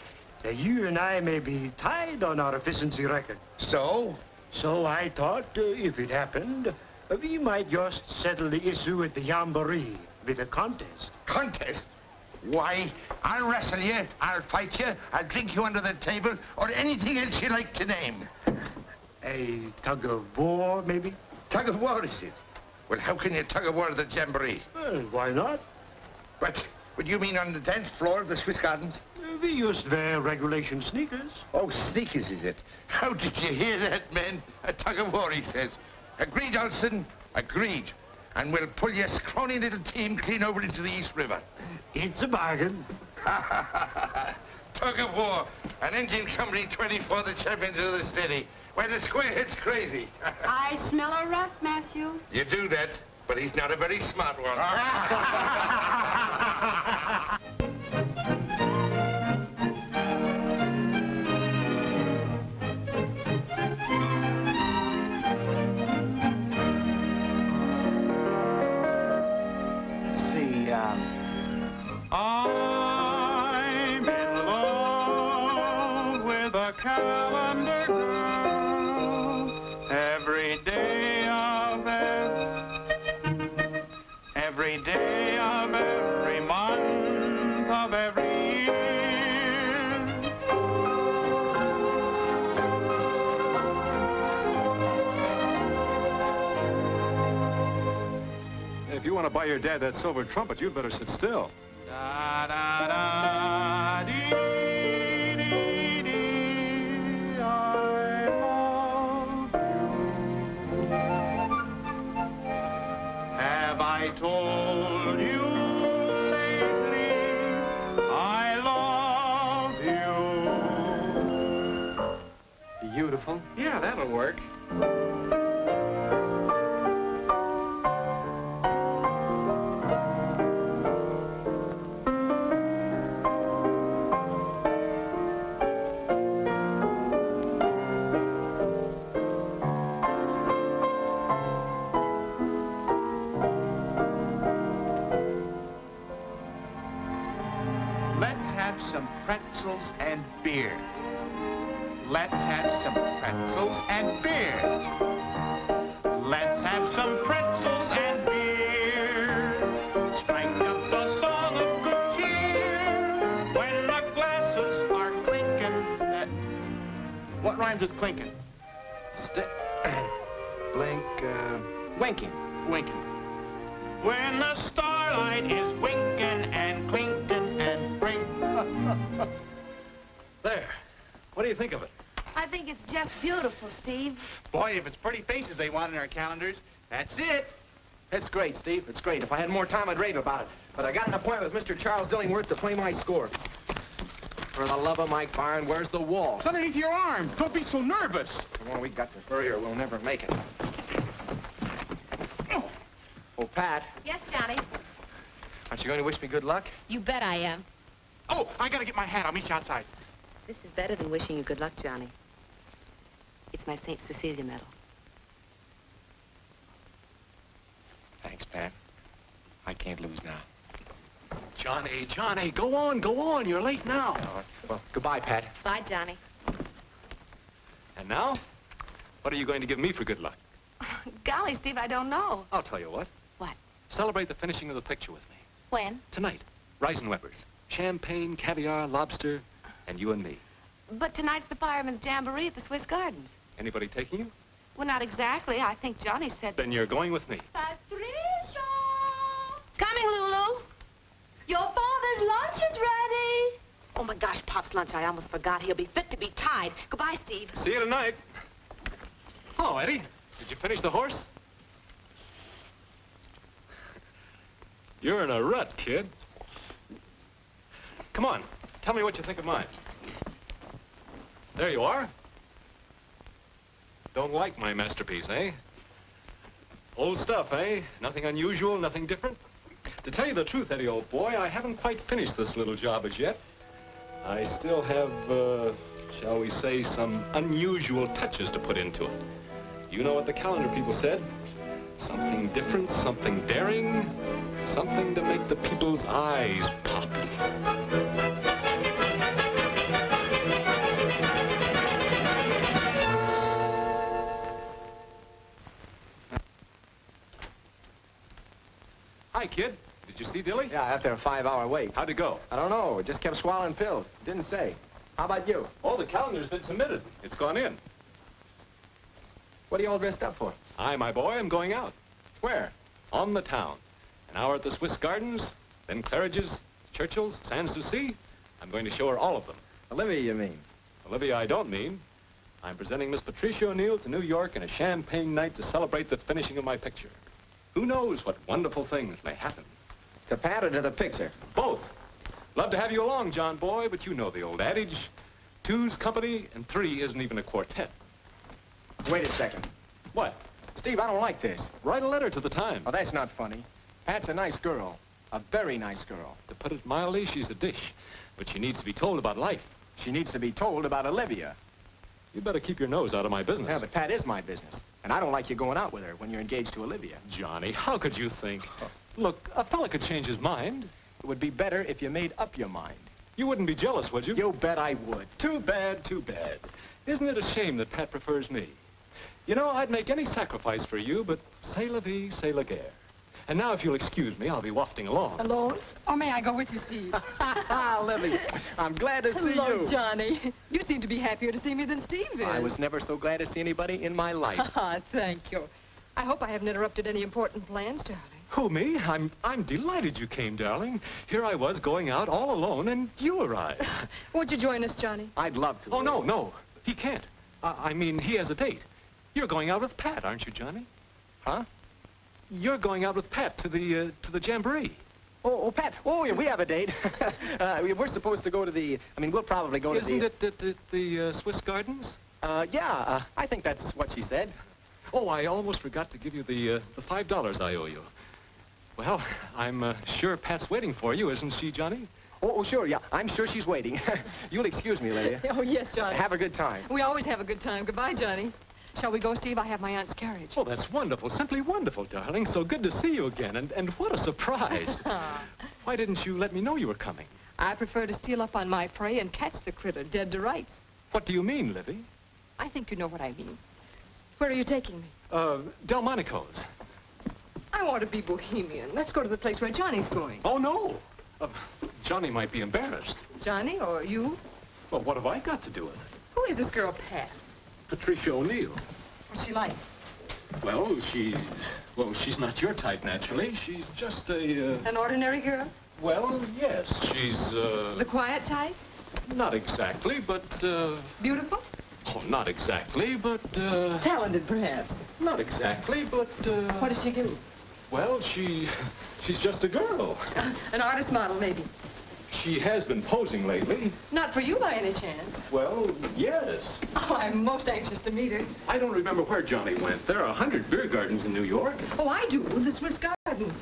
that you and I may be tied on our efficiency record. So? So I thought, if it happened, we might just settle the issue at the Jamboree with a contest. Contest? Why, I'll wrestle you, I'll fight you, I'll drink you under the table, or anything else you like to name. A tug of war, maybe? Tug of war, is it? Well, how can you tug of war at the Jamboree? Well, why not? What do you mean on the dance floor of the Swiss Gardens? We just wear regulation sneakers. Oh, sneakers, is it? How did you hear that, men? A tug of war, he says. Agreed, Olson. Agreed. And we'll pull your scrawny little team clean over into the East River. It's a bargain. Tug of war. An engine company 24, the champions of the city. Why, the squarehead's crazy. I smell a rat, Matthew. You do that, but he's not a very smart one. I'm in love with a calendar girl. Every day of every month of every year. If you want to buy your dad that silver trumpet, you'd better sit still. Da da da dee dee dee. I love you. Have I told you lately I love you? Beautiful. Yeah, that'll work. Some pretzels and beer. Let's have some pretzels and beer. Let's have some pretzels and beer. Strike up the song of good cheer when the glasses are clinking. What rhymes with clinking? Blink, Winking. Winking. When the starlight is winking and clinking and blink. There. What do you think of it? I think it's just beautiful, Steve. Boy, if it's pretty faces they want in our calendars, that's it. It's great, Steve. It's great. If I had more time, I'd rave about it. But I got an appointment with Mr. Charles Dillingworth to play my score. For the love of Mike Byron, where's the wall? It's underneath your arm. Don't be so nervous. Come on, we got to hurry or we'll never make it. Oh, Pat, Yes, Johnny. aren't you going to wish me good luck? You bet I am. Oh, I gotta get my hat. I'll meet you outside. This is better than wishing you good luck, Johnny. It's my St. Cecilia medal. Thanks, Pat. I can't lose now. Johnny, go on. You're late now. Well, goodbye, Pat. Bye, Johnny. And now, what are you going to give me for good luck? Golly, Steve, I don't know. I'll tell you what. What? Celebrate the finishing of the picture with me. When? Tonight. Reisenweber's. Champagne, caviar, lobster, and you and me. But tonight's the Fireman's Jamboree at the Swiss Gardens. Anybody taking you? Well, not exactly. I think Johnny said... Then you're going with me. Patricia! Coming, Lulu. Your father's lunch is ready. Oh, my gosh, Pop's lunch. I almost forgot. He'll be fit to be tied. Goodbye, Steve. See you tonight. Oh, Eddie, did you finish the horse? You're in a rut, kid. Come on, tell me what you think of mine. There you are. Don't like my masterpiece, eh? Old stuff, eh? Nothing unusual, nothing different? To tell you the truth, Eddie, old boy, I haven't quite finished this little job as yet. I still have, shall we say, some unusual touches to put into it. You know what the calendar people said? Something different, something daring, something to make the people's eyes pop. Hi, kid. Did you see Dilly? Yeah, after a 5-hour wait. How'd it go? I don't know. It just kept swallowing pills. Didn't say. How about you? Oh, the calendar's been submitted. It's gone in. What are you all dressed up for? I, my boy, am going out. Where? On the town. An hour at the Swiss Gardens, then Claridge's, Churchill's, Sans Souci. I'm going to show her all of them. Olivia, you mean? Olivia, I don't mean. I'm presenting Miss Patricia O'Neill to New York in a champagne night to celebrate the finishing of my picture. Who knows what wonderful things may happen. To Pat or to the picture? Both. Love to have you along, John boy, but you know the old adage. Two's company and three isn't even a quartet. Wait a second. What? Steve, I don't like this. Write a letter to the Times. Oh, that's not funny. Pat's a nice girl. A very nice girl. To put it mildly, she's a dish. But she needs to be told about life. She needs to be told about Olivia. You better keep your nose out of my business. Yeah, but Pat is my business. And I don't like you going out with her when you're engaged to Olivia. Johnny, how could you think? Look, a fella could change his mind. It would be better if you made up your mind. You wouldn't be jealous, would you? You bet I would. Too bad, too bad. Isn't it a shame that Pat prefers me? You know, I'd make any sacrifice for you, but c'est la vie, c'est la guerre. And now, if you'll excuse me, I'll be wafting along. Alone? Or may I go with you, Steve? Libby, I'm glad to see you. Hello, Johnny. You seem to be happier to see me than Steve is. I was never so glad to see anybody in my life. Thank you. I hope I haven't interrupted any important plans, darling. Who, me? I'm delighted you came, darling. Here I was going out all alone, and you arrived. Won't you join us, Johnny? I'd love to. Oh, no. He can't. I mean, he has a date. You're going out with Pat, aren't you, Johnny? Huh? You're going out with Pat to the jamboree. Oh, Pat. Oh, yeah, we have a date. We're supposed to go to the... I mean, we'll probably go to the... Isn't it at the Swiss Gardens? Yeah, I think that's what she said. Oh, I almost forgot to give you the $5 I owe you. Well, I'm sure Pat's waiting for you, isn't she, Johnny? Oh, sure, yeah. I'm sure she's waiting. You'll excuse me, Lydia. Oh, yes, Johnny. Have a good time. We always have a good time. Goodbye, Johnny. Shall we go, Steve? I have my aunt's carriage. Oh, that's wonderful. Simply wonderful, darling. So good to see you again. And what a surprise. Why didn't you let me know you were coming? I prefer to steal up on my prey and catch the critter dead to rights. What do you mean, Livy? I think you know what I mean. Where are you taking me? Delmonico's. I want to be bohemian. Let's go to the place where Johnny's going. Oh, no. Johnny might be embarrassed. Johnny or you? Well, what have I got to do with it? Who is this girl, Pat? Patricia O'Neill. What's she like? Well, she's not your type, naturally. She's just a, An ordinary girl? Well, yes. She's, The quiet type? Not exactly, but, Beautiful? Oh, not exactly, but, Talented, perhaps? Not exactly, but, What does she do? Well, she's just a girl. An artist model, maybe. She has been posing lately. Not for you by any chance. Well, yes. Oh, I'm most anxious to meet her. I don't remember where Johnny went. There are 100 beer gardens in New York. Oh, I do. The Swiss Gardens.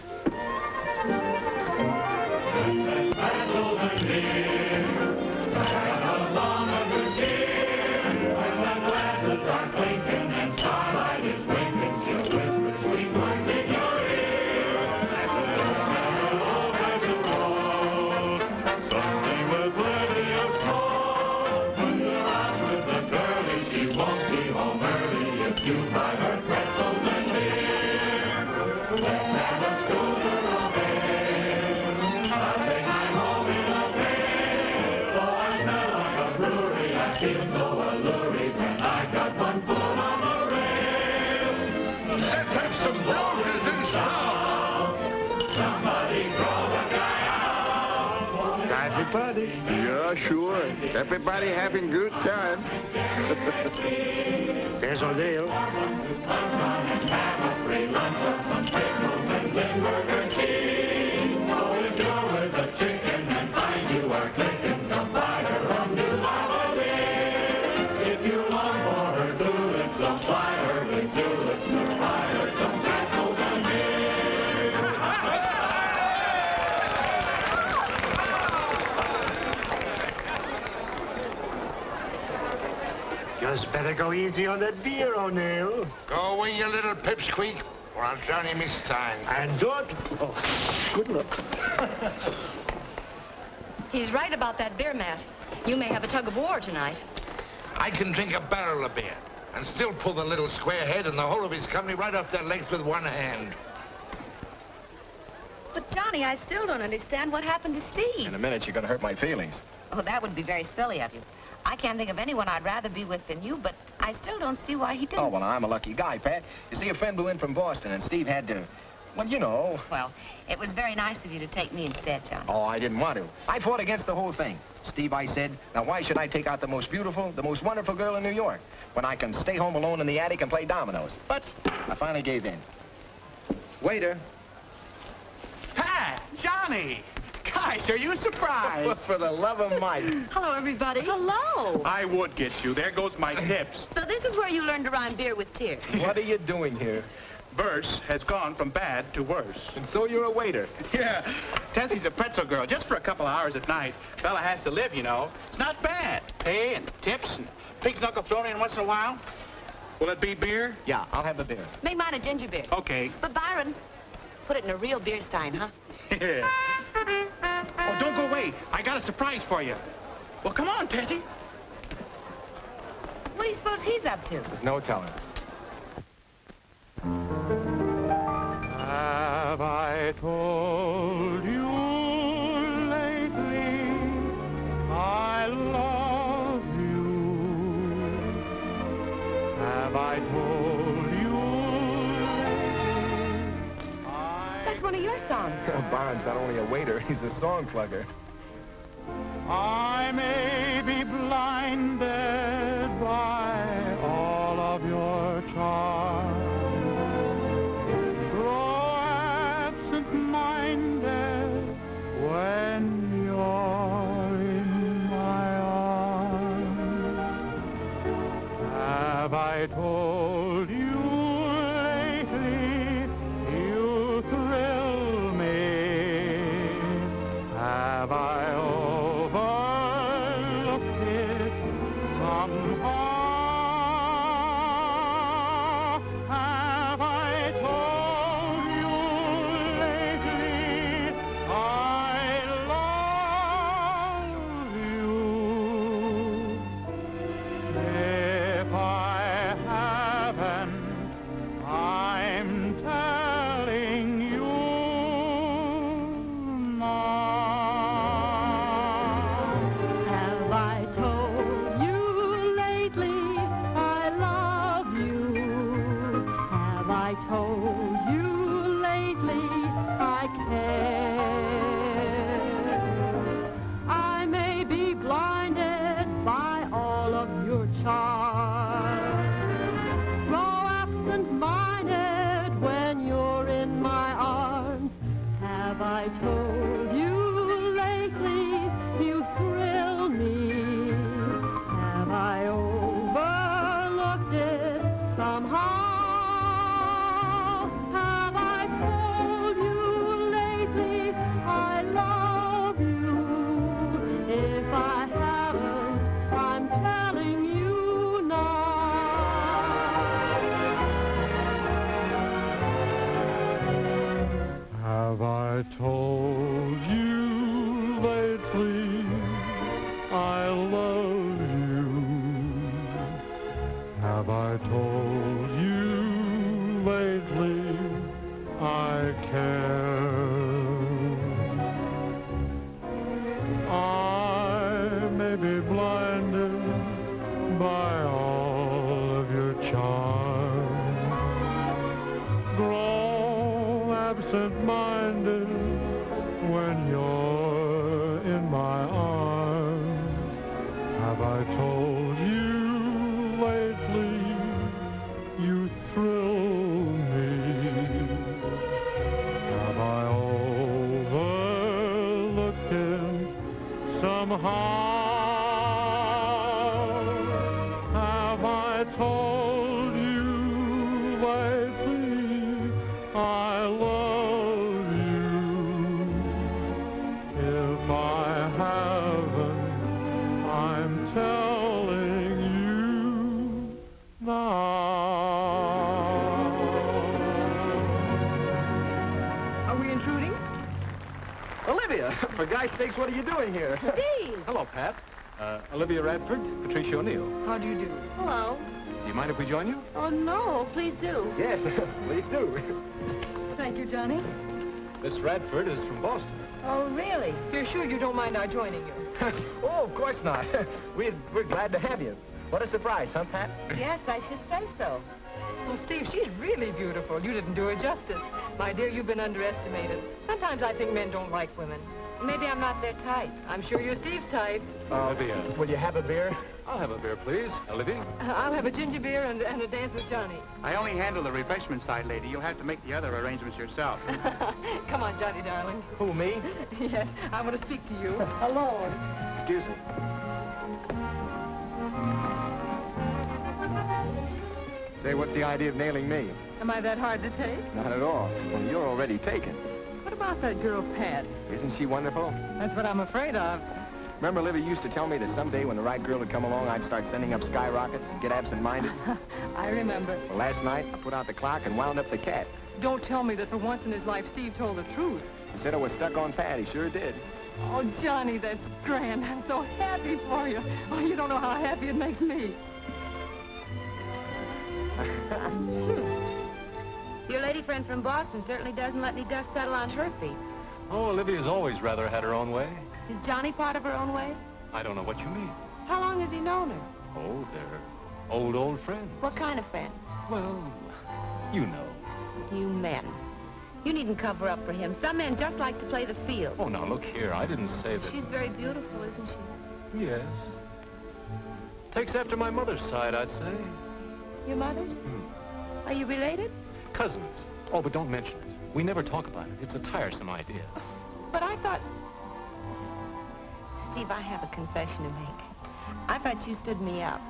Party. Yeah, sure. Everybody having good time. There's O'Neill. If you long for her tulips, don't fly her with tulips, nor buy her some castles and Just better go easy on that beer, O'Neill. Go away, you little pipsqueak, or I'll drown him this time. And don't... Oh, good luck. He's right about that beer, Matt. You may have a tug of war tonight. I can drink a barrel of beer and still pull the little square head and the whole of his company right off their legs with one hand. But, Johnny, I still don't understand what happened to Steve. In a minute, you're going to hurt my feelings. Oh, that would be very silly of you. I can't think of anyone I'd rather be with than you, but I still don't see why he didn't. Oh, well, I'm a lucky guy, Pat. You see, a friend blew in from Boston, and Steve had to, well, you know. Well, it was very nice of you to take me instead, Johnny. Oh, I didn't want to. I fought against the whole thing. Steve, I said, now why should I take out the most beautiful, the most wonderful girl in New York when I can stay home alone in the attic and play dominoes? But I finally gave in. Waiter. Pat! Johnny! Gosh, are you surprised? Well, for the love of Mike. Hello, everybody. Hello. I would get you. There goes my tips. So this is where you learned to rhyme beer with tears. What are you doing here? Verse has gone from bad to worse. And so you're a waiter. Yeah. Tessie's a pretzel girl, just for a couple of hours at night. Fella has to live, you know. It's not bad. Pay and tips and pig's knuckle thrown in once in a while. Will it be beer? Yeah, I'll have the beer. Make mine a ginger beer. Okay. But, Byron, put it in a real beer stein, huh? Yeah. Oh, don't go away. I got a surprise for you. Well, come on, Tessie. What do you suppose he's up to? No telling. Have I told you lately I love you? Have I told you That's one of your songs. Byron's not only a waiter, he's a song plugger. I may be blinded by all of your charm, grow absent-minded when you're in my arms. Have I told you lately you thrill me? Have I overlooked it somehow? Have I told you lately I love you? If I haven't, I'm I told you lately I care? I may be blinded by all of your charms, grow absent-minded when you're in my arms. Have I told you lately you thrill me? Have I overlooked it somehow? Have I told you lately I love you? If I haven't, I'm telling you now. Have I told you lately I love you? Have I told you lately I care? I may be blinded by all of your charms, grow absent-minded when you're in my arms. Have I told you lately you thrill me? Have I overlooked it somehow? Have I told you lately I love you? If I haven't, I'm telling you now. Are we intruding? Olivia, for God's sakes, what are you doing here? Steve! Hello, Pat. Olivia Radford, Patricia O'Neill. How do you do? Hello. Do you mind if we join you? Oh, no, please do. Yes, please do. Thank you, Johnny. Miss Radford is from Boston. Oh, really? You're sure you don't mind our joining you? Oh, of course not. We're glad to have you. What a surprise, huh, Pat? Yes, I should say so. Well, Steve, she's really beautiful. You didn't do her justice. My dear, you've been underestimated. Sometimes I think men don't like women. Maybe I'm not their type. I'm sure you're Steve's type. Olivia. Will you have a beer? I'll have a beer, please. Olivia? I'll have a ginger beer and a dance with Johnny. I only handle the refreshment side, lady. You'll have to make the other arrangements yourself. Come on, Johnny, darling. Who, me? Yes, I want to speak to you. Alone. Excuse me. Say, what's the idea of nailing me? Am I that hard to take? Not at all. Well, you're already taken. What about that girl, Pat? Isn't she wonderful? That's what I'm afraid of. Remember, Livy used to tell me that someday when the right girl would come along, I'd start sending up skyrockets and get absent-minded? I remember. Well, last night, I put out the clock and wound up the cat. Don't tell me that for once in his life, Steve told the truth. He said I was stuck on Pat. He sure did. Oh, Johnny, that's grand. I'm so happy for you. Oh, you don't know how happy it makes me. Your lady friend from Boston certainly doesn't let any dust settle on her feet. Oh, Olivia's always rather had her own way. Is Johnny part of her own way? I don't know what you mean. How long has he known her? Oh, they're old friends. What kind of friends? Well, you know. You men. You needn't cover up for him. Some men just like to play the field. Oh, now, look here. I didn't say that. She's very beautiful, isn't she? Yes. Takes after my mother's side, I'd say. Your mother's? Are you related? Cousins. Oh, but don't mention it. We never talk about it. It's a tiresome idea. But I thought... Steve, I have a confession to make. I thought you stood me up.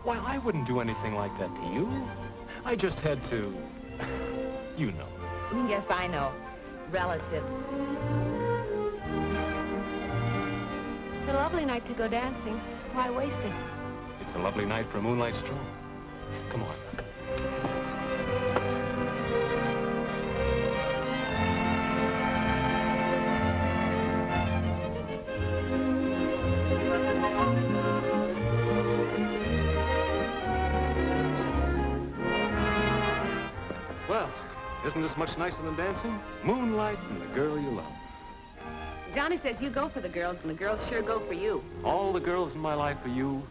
Why, I wouldn't do anything like that to you. I just had to... You know. Yes, I know. Relatives. It's a lovely night to go dancing. Why waste it? It's a lovely night for a moonlight stroll. Come on. Well, isn't this much nicer than dancing? Moonlight and the girl you love. Johnny says you go for the girls, and the girls sure go for you. All the girls in my life are you,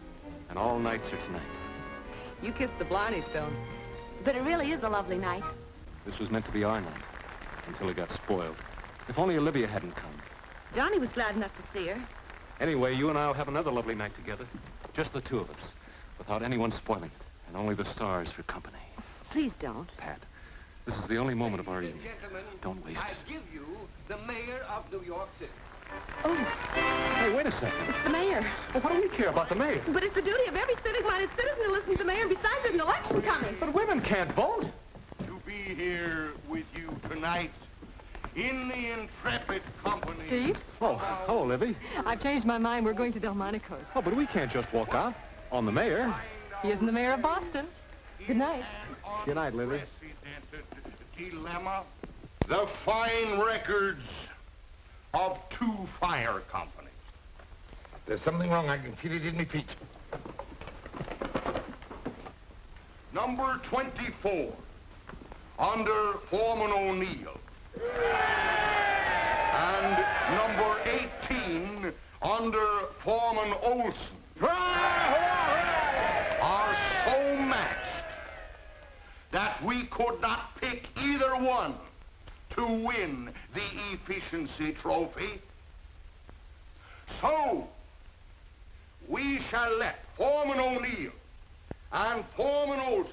and all nights are tonight. You kissed the Blarney Stone. But it really is a lovely night. This was meant to be our night, until it got spoiled. If only Olivia hadn't come. Johnny was glad enough to see her. Anyway, you and I'll have another lovely night together. Just the two of us, without anyone spoiling it, and only the stars for company. Please don't. Pat, this is the only moment of our evening. Don't waste I it. give you the mayor of New York City. Oh, Hey, wait a second. it's the mayor. Well, what do we care about the mayor? But it's the duty of every civic-minded citizen to listen to the mayor. Besides, there's an election coming. But women can't vote. To be here with you tonight in the intrepid company. Steve? Oh, hello, Livy. I've changed my mind. We're going to Delmonico's. Oh, but we can't just walk out on the mayor. He isn't the mayor of Boston. Good night. Good night, Livy. Dilemma. The fine records of two fire companies. There's something wrong. I can feel it in my feet. Number 24, under Foreman O'Neill. And number 18, under Foreman Olson. Are so matched that we could not pick either one to win the efficiency trophy. So, we shall let Foreman O'Neill and Foreman Olson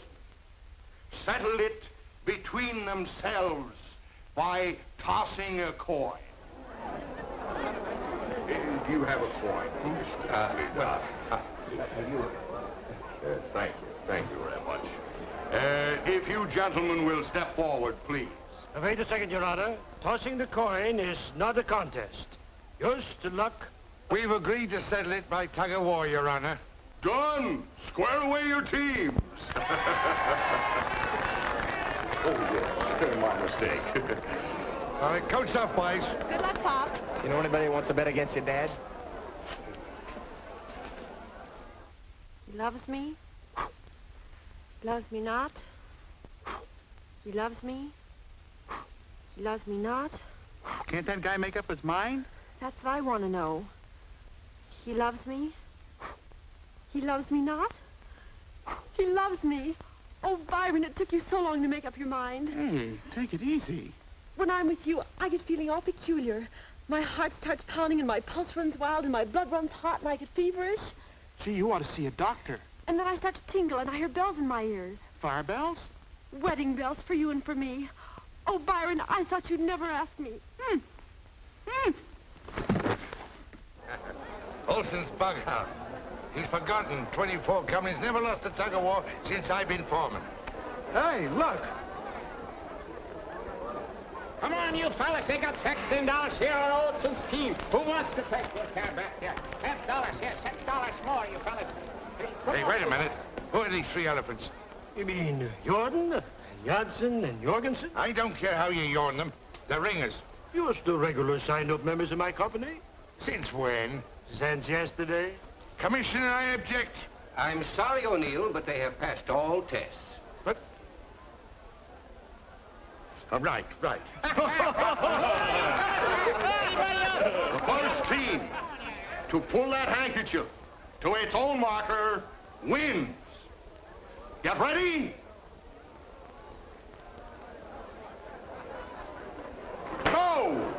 settle it between themselves by tossing a coin. Do you have a coin? Thank you very much. If you gentlemen will step forward, please. Wait a second, Your Honor. Tossing the coin is not a contest. Yours to luck. We've agreed to settle it by tug of war, Your Honor. Done. Square away your teams. Oh, yeah. My mistake. All right, coach up, boys. Good luck, Pop. You know anybody who wants to bet against your dad? He loves me. He loves me not. He loves me. He loves me not. Can't that guy make up his mind? That's what I want to know. He loves me. He loves me not. He loves me. Oh, Byron, it took you so long to make up your mind. Hey, take it easy. When I'm with you, I get feeling all peculiar. My heart starts pounding and my pulse runs wild and my blood runs hot and I get feverish. Gee, you ought to see a doctor. And then I start to tingle and I hear bells in my ears. Fire bells? Wedding bells for you and for me. Oh, Byron, I thought you'd never ask me. Olson's bughouse. He's forgotten 24 companies never lost a tug of war since I've been foreman. Hey, look. Come on, you fellas. They got $16 here on Olson's team. Who wants to take your care back here? $10 here, $6 more, you fellas. Hey, wait a minute. Who are these three elephants? You mean Jordan, and Janssen, and Jorgensen? I don't care how you yarn them. They're ringers. You're still regular signed-up members of my company. Since when? Since yesterday. Commissioner, I object. I'm sorry, O'Neill, but they have passed all tests. But... right. The first team to pull that handkerchief to its own marker wins. Get ready? Go!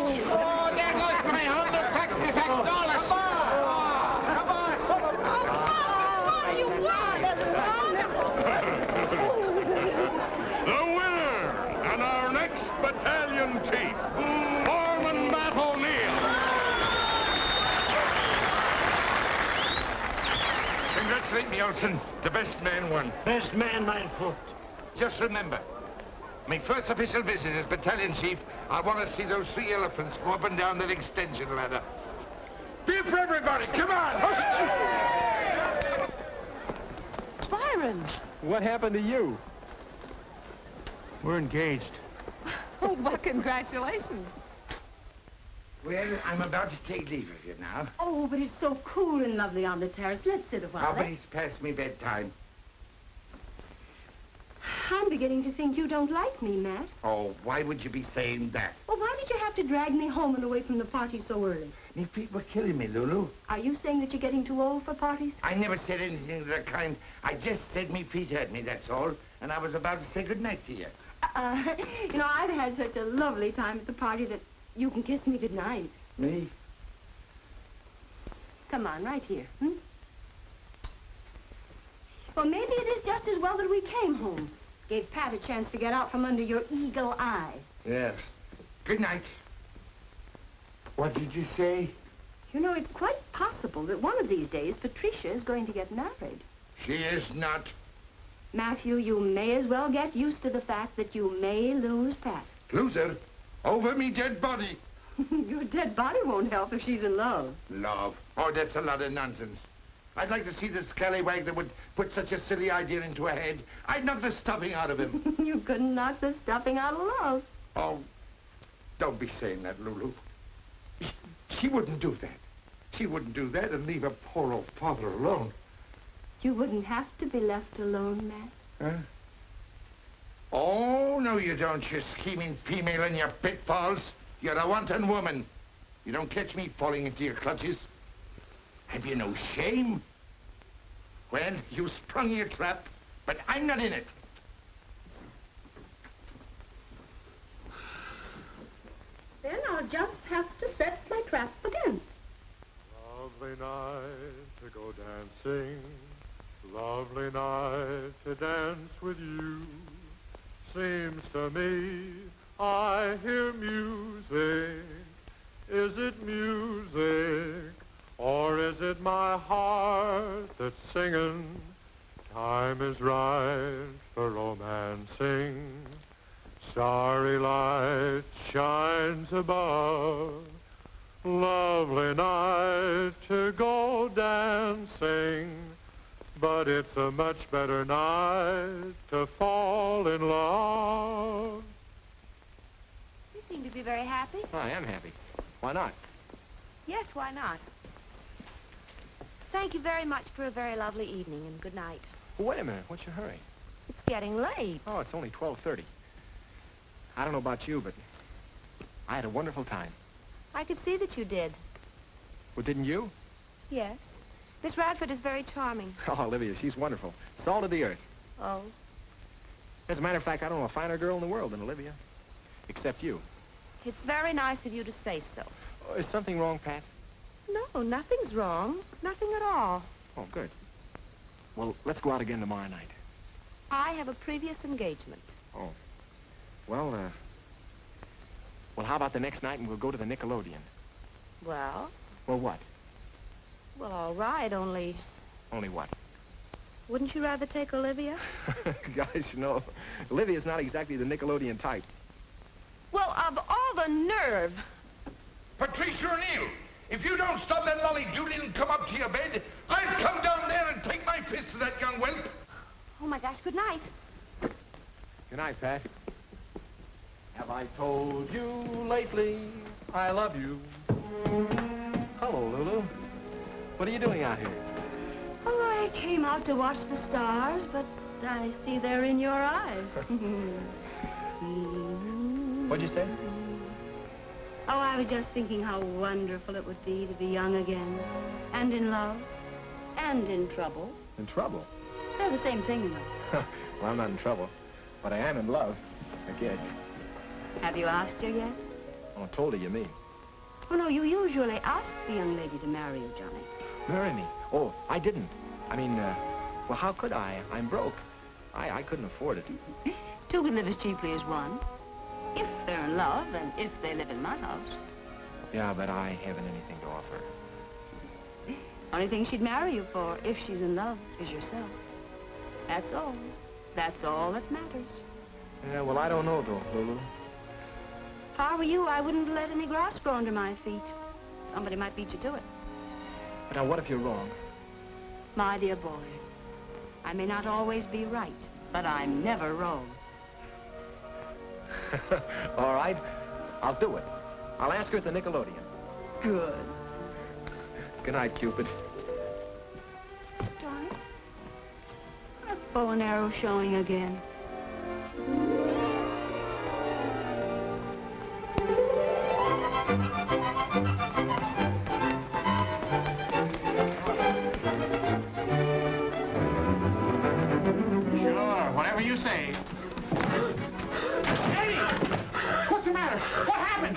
Oh, there goes my $166. Come on. The winner and our next battalion chief, Foreman Matt O'Neill. Congratulate me, Olson. The best man won. Best man, mein Freund. Just remember, my first official visit as battalion chief, I want to see those 3 elephants go up and down that extension ladder. Beer for everybody, come on! Byron! What happened to you? We're engaged. Oh, well, congratulations. Well, I'm about to take leave of you now. Oh, but it's so cool and lovely on the terrace. Let's sit a while. Oh, but it's past me bedtime. I'm beginning to think you don't like me, Matt. Oh, why would you be saying that? Well, why did you have to drag me home and away from the party so early? Me feet were killing me, Lulu. Are you saying that you're getting too old for parties? I never said anything of that kind. I just said me feet hurt me, that's all. And I was about to say goodnight to you. You know, I've had such a lovely time at the party that you can kiss me goodnight. Me? Come on, right here. Well, maybe it is just as well that we came home. Gave Pat a chance to get out from under your eagle eye. Yes. Good night. What did you say? You know, it's quite possible that one of these days Patricia is going to get married. She is not. Matthew, you may as well get used to the fact that you may lose Pat. Lose her? Over me dead body. Your dead body won't help if she's in love. Love? Oh, that's a lot of nonsense. I'd like to see the scallywag that would put such a silly idea into her head. I'd knock the stuffing out of him. You couldn't knock the stuffing out of love. Oh, don't be saying that, Lulu. She wouldn't do that. She wouldn't do that and leave her poor old father alone. You wouldn't have to be left alone, Matt. Huh? Oh, no, you don't, you scheming female in your pitfalls. You're a wanton woman. You don't catch me falling into your clutches. Have you no shame? Well, you sprung your trap, but I'm not in it. Then I'll just have to set my trap again. Lovely night to go dancing. Lovely night to dance with you. Seems to me I hear music. Is it music? Or is it my heart that's singing? Time is right for romancing. Starry light shines above. Lovely night to go dancing. But it's a much better night to fall in love. You seem to be very happy. Oh, I am happy. Why not? Yes, why not? Thank you very much for a very lovely evening, and good night. Well, wait a minute. What's your hurry? It's getting late. Oh, it's only 12:30. I don't know about you, but I had a wonderful time. I could see that you did. Well, didn't you? Yes. Miss Radford is very charming. Oh, Olivia, she's wonderful. Salt of the earth. Oh. As a matter of fact, I don't know a finer girl in the world than Olivia. Except you. It's very nice of you to say so. Oh, is something wrong, Pat? No, nothing's wrong. Nothing at all. Oh, good. Well, let's go out again tomorrow night. I have a previous engagement. Oh. Well, how about the next night and we'll go to the Nickelodeon? Well? Well, what? Well, all right, only... Only what? Wouldn't you rather take Olivia? Guys, you know, Olivia's not exactly the Nickelodeon type. Well, of all the nerve! Patricia O'Neill, if you don't stop that lolly Judy and come up to your bed, I'll come down there and take my fist to that young whelp. Oh, my gosh, good night. Good night, Pat. Have I told you lately I love you? Hello, Lulu. What are you doing out here? Oh, I came out to watch the stars, but I see they're in your eyes. What'd you say? Oh, I was just thinking how wonderful it would be to be young again, and in love, and in trouble. In trouble? They're the same thing, though. Well, I'm not in trouble, but I am in love. Again. Have you asked her yet? Oh, told her you mean. Oh, no, you usually ask the young lady to marry you, Johnny. Marry me? Oh, I didn't. I mean, well, how could I? I'm broke. I couldn't afford it. Two can live as cheaply as one. If they're in love and if they live in my house. Yeah, but I haven't anything to offer. Only thing she'd marry you for, if she's in love, is yourself. That's all. That's all that matters. Yeah, well, I don't know, though, Lulu. If I were you, I wouldn't let any grass grow under my feet. Somebody might beat you to it. But now, what if you're wrong? My dear boy, I may not always be right, but I'm never wrong. All right, I'll do it. I'll ask her at the Nickelodeon. Good. Good night, Cupid. Johnny, that's bow and arrow showing again. Sure, whatever you say. Hey! What's the matter? What happened?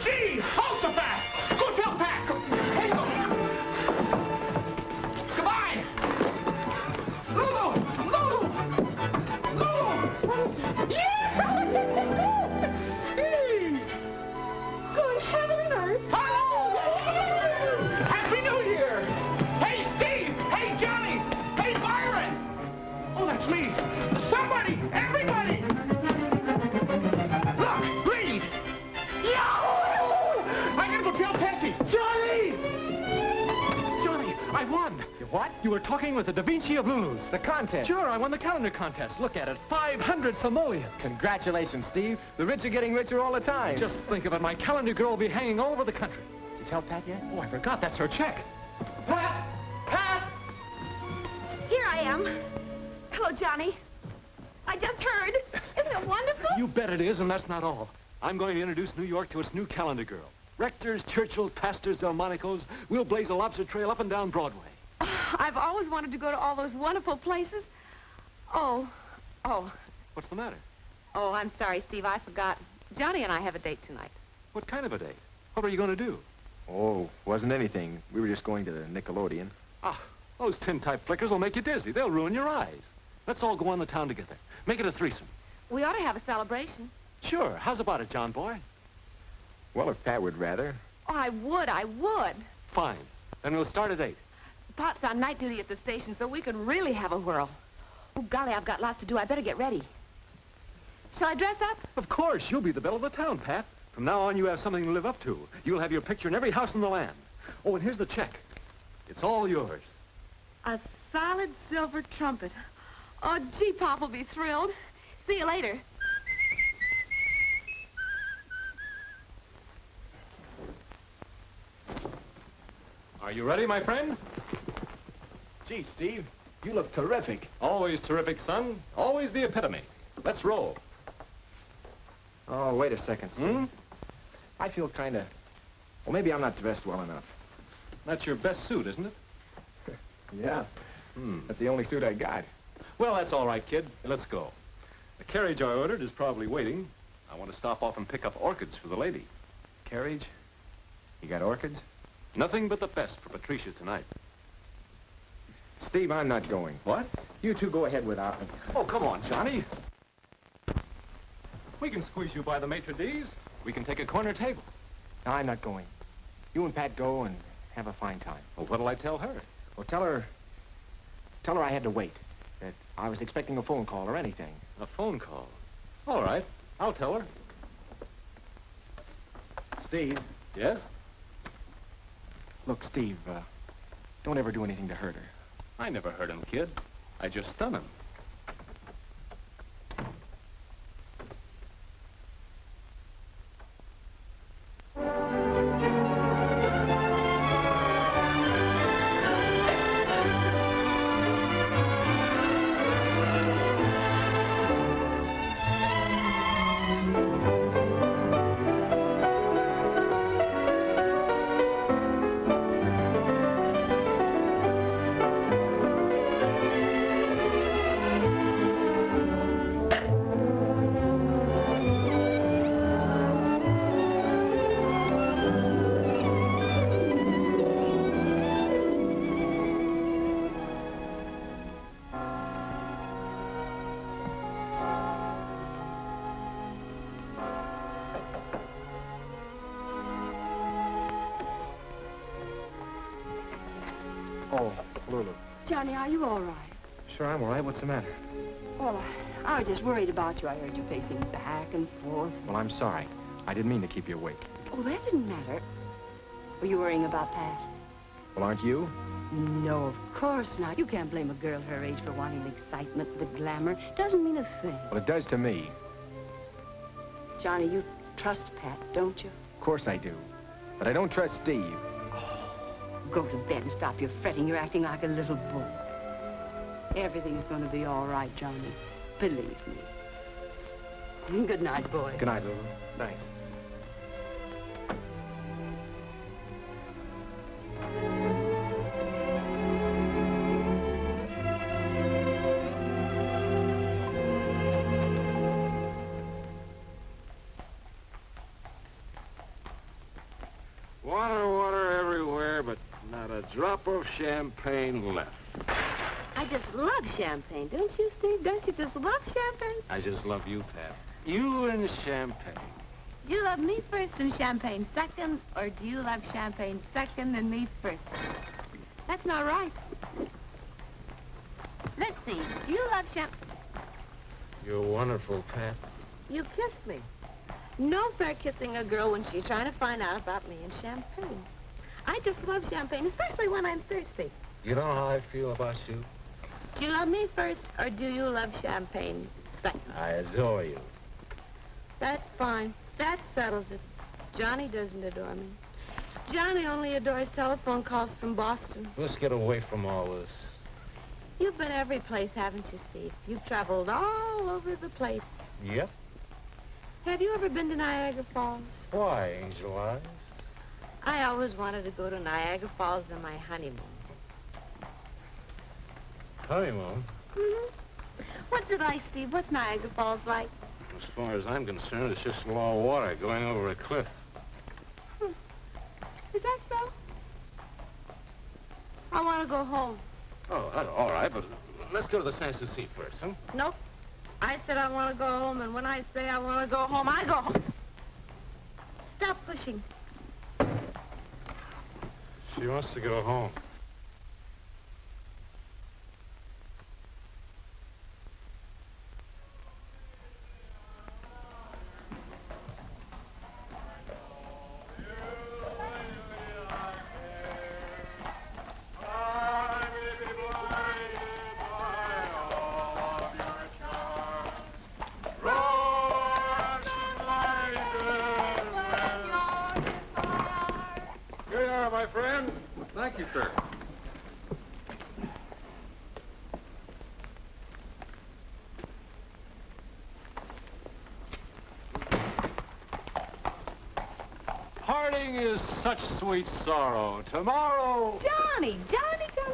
Gee! Jehoshaphat! Go tell Pat! Hey, look! Goodbye! Lulu! Lulu! Lulu! Yeah! Good heaven and earth! Hello! Happy New Year! Hey, Steve! Hey, Johnny! Hey, Byron! Oh, that's me! Somebody! Everybody! Look! Read! Yahoo! I got to tell Patsy! Johnny! Johnny, I won. You what? You were talking with the Da Vinci of Lulu's. The contest. Sure, I won the calendar contest. Look at it. 500 simoleons. Congratulations, Steve. The rich are getting richer all the time. Just think of it. My calendar girl will be hanging all over the country. Did you tell Pat yet? Oh, I forgot. That's her check. Pat! Pat! Here I am. Hello, Johnny. I just heard. Isn't it wonderful? You bet it is, and that's not all. I'm going to introduce New York to its new calendar girl. Rectors, Churchills, Pastors, Delmonicos. We'll blaze a lobster trail up and down Broadway. I've always wanted to go to all those wonderful places. Oh. What's the matter? Oh, I'm sorry, Steve. I forgot. Johnny and I have a date tonight. What kind of a date? What are you going to do? Oh, wasn't anything. We were just going to the Nickelodeon. Ah, those tin-type flickers will make you dizzy. They'll ruin your eyes. Let's all go on the town together. Make it a threesome. We ought to have a celebration. Sure. How's about it, John boy? Well, if Pat would rather. Oh, I would. Fine. Then we'll start at 8. Pot's on night duty at the station, so we could really have a whirl. Oh, golly, I've got lots to do. I better get ready. Shall I dress up? Of course. You'll be the belle of the town, Pat. From now on, you have something to live up to. You'll have your picture in every house in the land. Oh, and here's the check. It's all yours. A solid silver trumpet. Oh, gee, Pop will be thrilled. See you later. Are you ready, my friend? Gee, Steve, you look terrific. Always terrific, son. Always the epitome. Let's roll. Oh, wait a second, Steve. I feel kind of... Well, maybe I'm not dressed well enough. That's your best suit, isn't it? Yeah. That's the only suit I got. Well, that's all right, kid. Let's go. The carriage I ordered is probably waiting. I want to stop off and pick up orchids for the lady. Carriage? You got orchids? Nothing but the best for Patricia tonight. Steve, I'm not going. What? You two go ahead without me. Oh, come on, Johnny. We can squeeze you by the maitre d's. We can take a corner table. No, I'm not going. You and Pat go and have a fine time. Well, what'll I tell her? Well, tell her I had to wait. That I was expecting a phone call or anything. A phone call? All right. I'll tell her. Steve. Yes? Look, Steve, don't ever do anything to hurt her. I never hurt him, kid. I just stun him. Oh, Lulu. Johnny, are you all right? Sure, I'm all right. What's the matter? Well, I was just worried about you. I heard you pacing back and forth. Well, I'm sorry. I didn't mean to keep you awake. Oh, that didn't matter. Were you worrying about Pat? Well, aren't you? No, of course not. You can't blame a girl her age for wanting the excitement, the glamour. Doesn't mean a thing. Well, it does to me. Johnny, you trust Pat, don't you? Of course I do. But I don't trust Steve. Go to bed and stop your fretting. You're acting like a little boy. Everything's going to be all right, Johnny. Believe me. Good night, boy. Good night, Lulu. Thanks. Water everywhere, but not a drop of champagne left. I just love champagne, don't you, Steve? Don't you just love champagne? I just love you, Pat. You and champagne. Do you love me first and champagne second, or do you love champagne second and me first? That's not right. Let's see. Do you love champagne? You're wonderful, Pat. You kissed me. No fair kissing a girl when she's trying to find out about me and champagne. I just love champagne, especially when I'm thirsty. You know how I feel about you? Do you love me first, or do you love champagne second? I adore you. That's fine. That settles it. Johnny doesn't adore me. Johnny only adores telephone calls from Boston. Let's get away from all this. You've been every place, haven't you, Steve? You've traveled all over the place. Yep. Have you ever been to Niagara Falls? Why, Angel Eyes? I always wanted to go to Niagara Falls on my honeymoon. Honeymoon? Mm-hmm. What's it like, Steve? What's Niagara Falls like? As far as I'm concerned, it's just raw water going over a cliff. Is that so? I want to go home. Oh, that's all right, but let's go to the Sans Souci first, huh? Nope. I said I want to go home, and when I say I want to go home, I go home. Stop pushing. She wants to go home. Here you are, my friend. Thank you, sir. Parting is such sweet sorrow. Tomorrow... Johnny!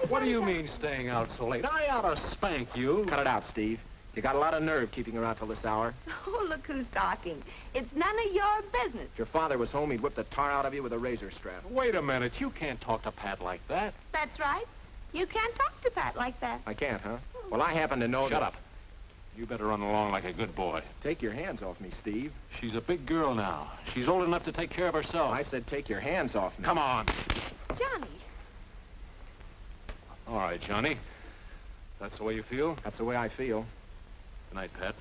What do you mean staying out so late? I ought to spank you. Cut it out, Steve. You got a lot of nerve keeping her out till this hour. Oh, look who's talking. It's none of your business. If your father was home, he'd whip the tar out of you with a razor strap. Wait a minute. You can't talk to Pat like that. That's right. You can't talk to Pat like that. I can't, huh? Well, I happen to know Shut that... up. You better run along like a good boy. Take your hands off me, Steve. She's a big girl now. She's old enough to take care of herself. I said take your hands off me. Come on. Johnny. All right, Johnny. That's the way you feel? That's the way I feel. Good night, Pat.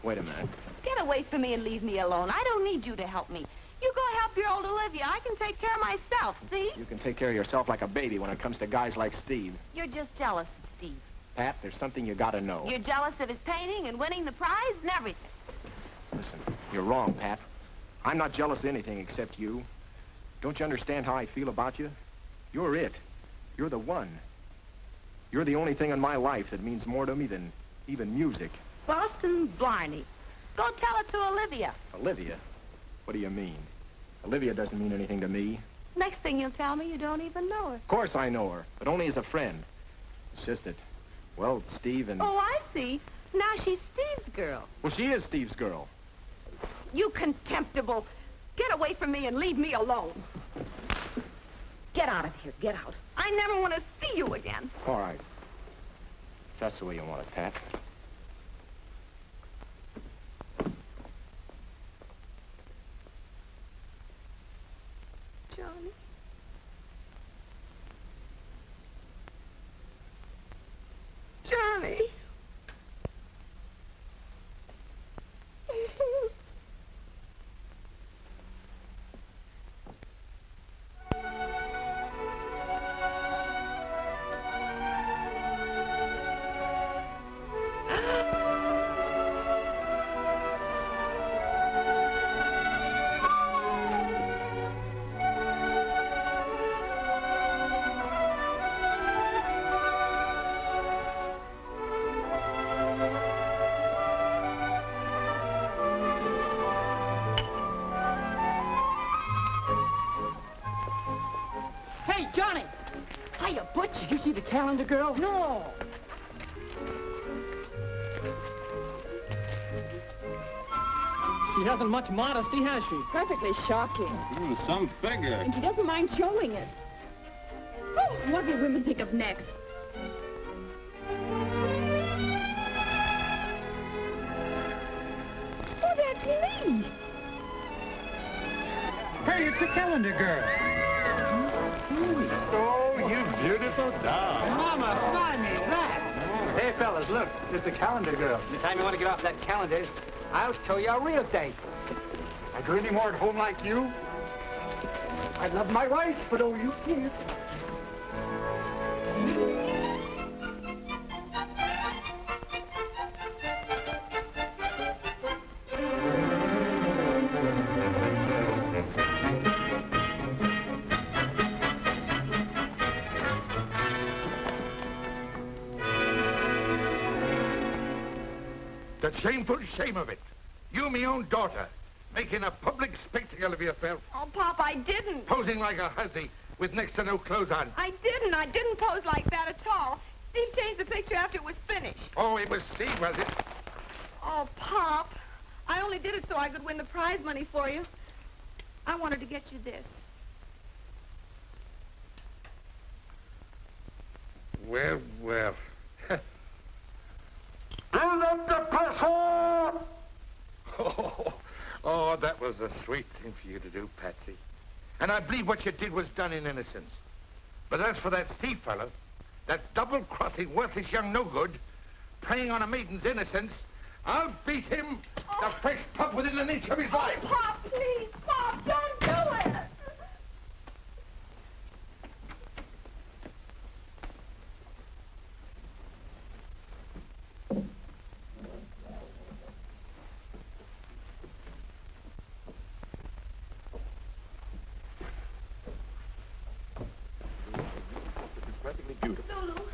Wait a minute. Get away from me and leave me alone. I don't need you to help me. You go help your old Olivia. I can take care of myself, see? You can take care of yourself like a baby when it comes to guys like Steve. You're just jealous, Steve. Pat, there's something you gotta know. You're jealous of his painting and winning the prize and everything. Listen, you're wrong, Pat. I'm not jealous of anything except you. Don't you understand how I feel about you? You're it. You're the one. You're the only thing in my life that means more to me than even music. Boston Blarney. Go tell it to Olivia. Olivia? What do you mean? Olivia doesn't mean anything to me. Next thing you'll tell me, you don't even know her. Of course I know her, but only as a friend. It's just that, well, Steve and... Oh, I see. Now she's Steve's girl. Well, she is Steve's girl. You contemptible. Get away from me and leave me alone. Get out of here. Get out. I never want to see you again. All right. If that's the way you want it, Pat. Johnny. Did you see the calendar girl? No. She hasn't much modesty, has she? Perfectly shocking. Some figure. And she doesn't mind showing it. Oh, what will women think of next? Oh, that's me. Hey, it's the calendar girl. Oh, you beautiful doll. Mama, buy me that. Hey, fellas, look. It's the calendar girl. Anytime you want to get off that calendar, I'll show you a real date. I do any more at home like you? I love my wife, but oh, you can't. The shameful shame of it. You, me own daughter, making a public spectacle of yourself. Oh, Pop, I didn't. Posing like a hussy with next to no clothes on. I didn't pose like that at all. Steve changed the picture after it was finished. Oh, it was Steve, was it? Oh, Pop, I only did it so I could win the prize money for you. I wanted to get you this. Well, well. Build up the pressure! Oh, that was a sweet thing for you to do, Patsy. And I believe what you did was done in innocence. But as for that Steve fellow, that double-crossing, worthless young no-good, preying on a maiden's innocence, I'll beat him, the fresh pup, within an inch of his life. Pop, please, Pop, don't do it!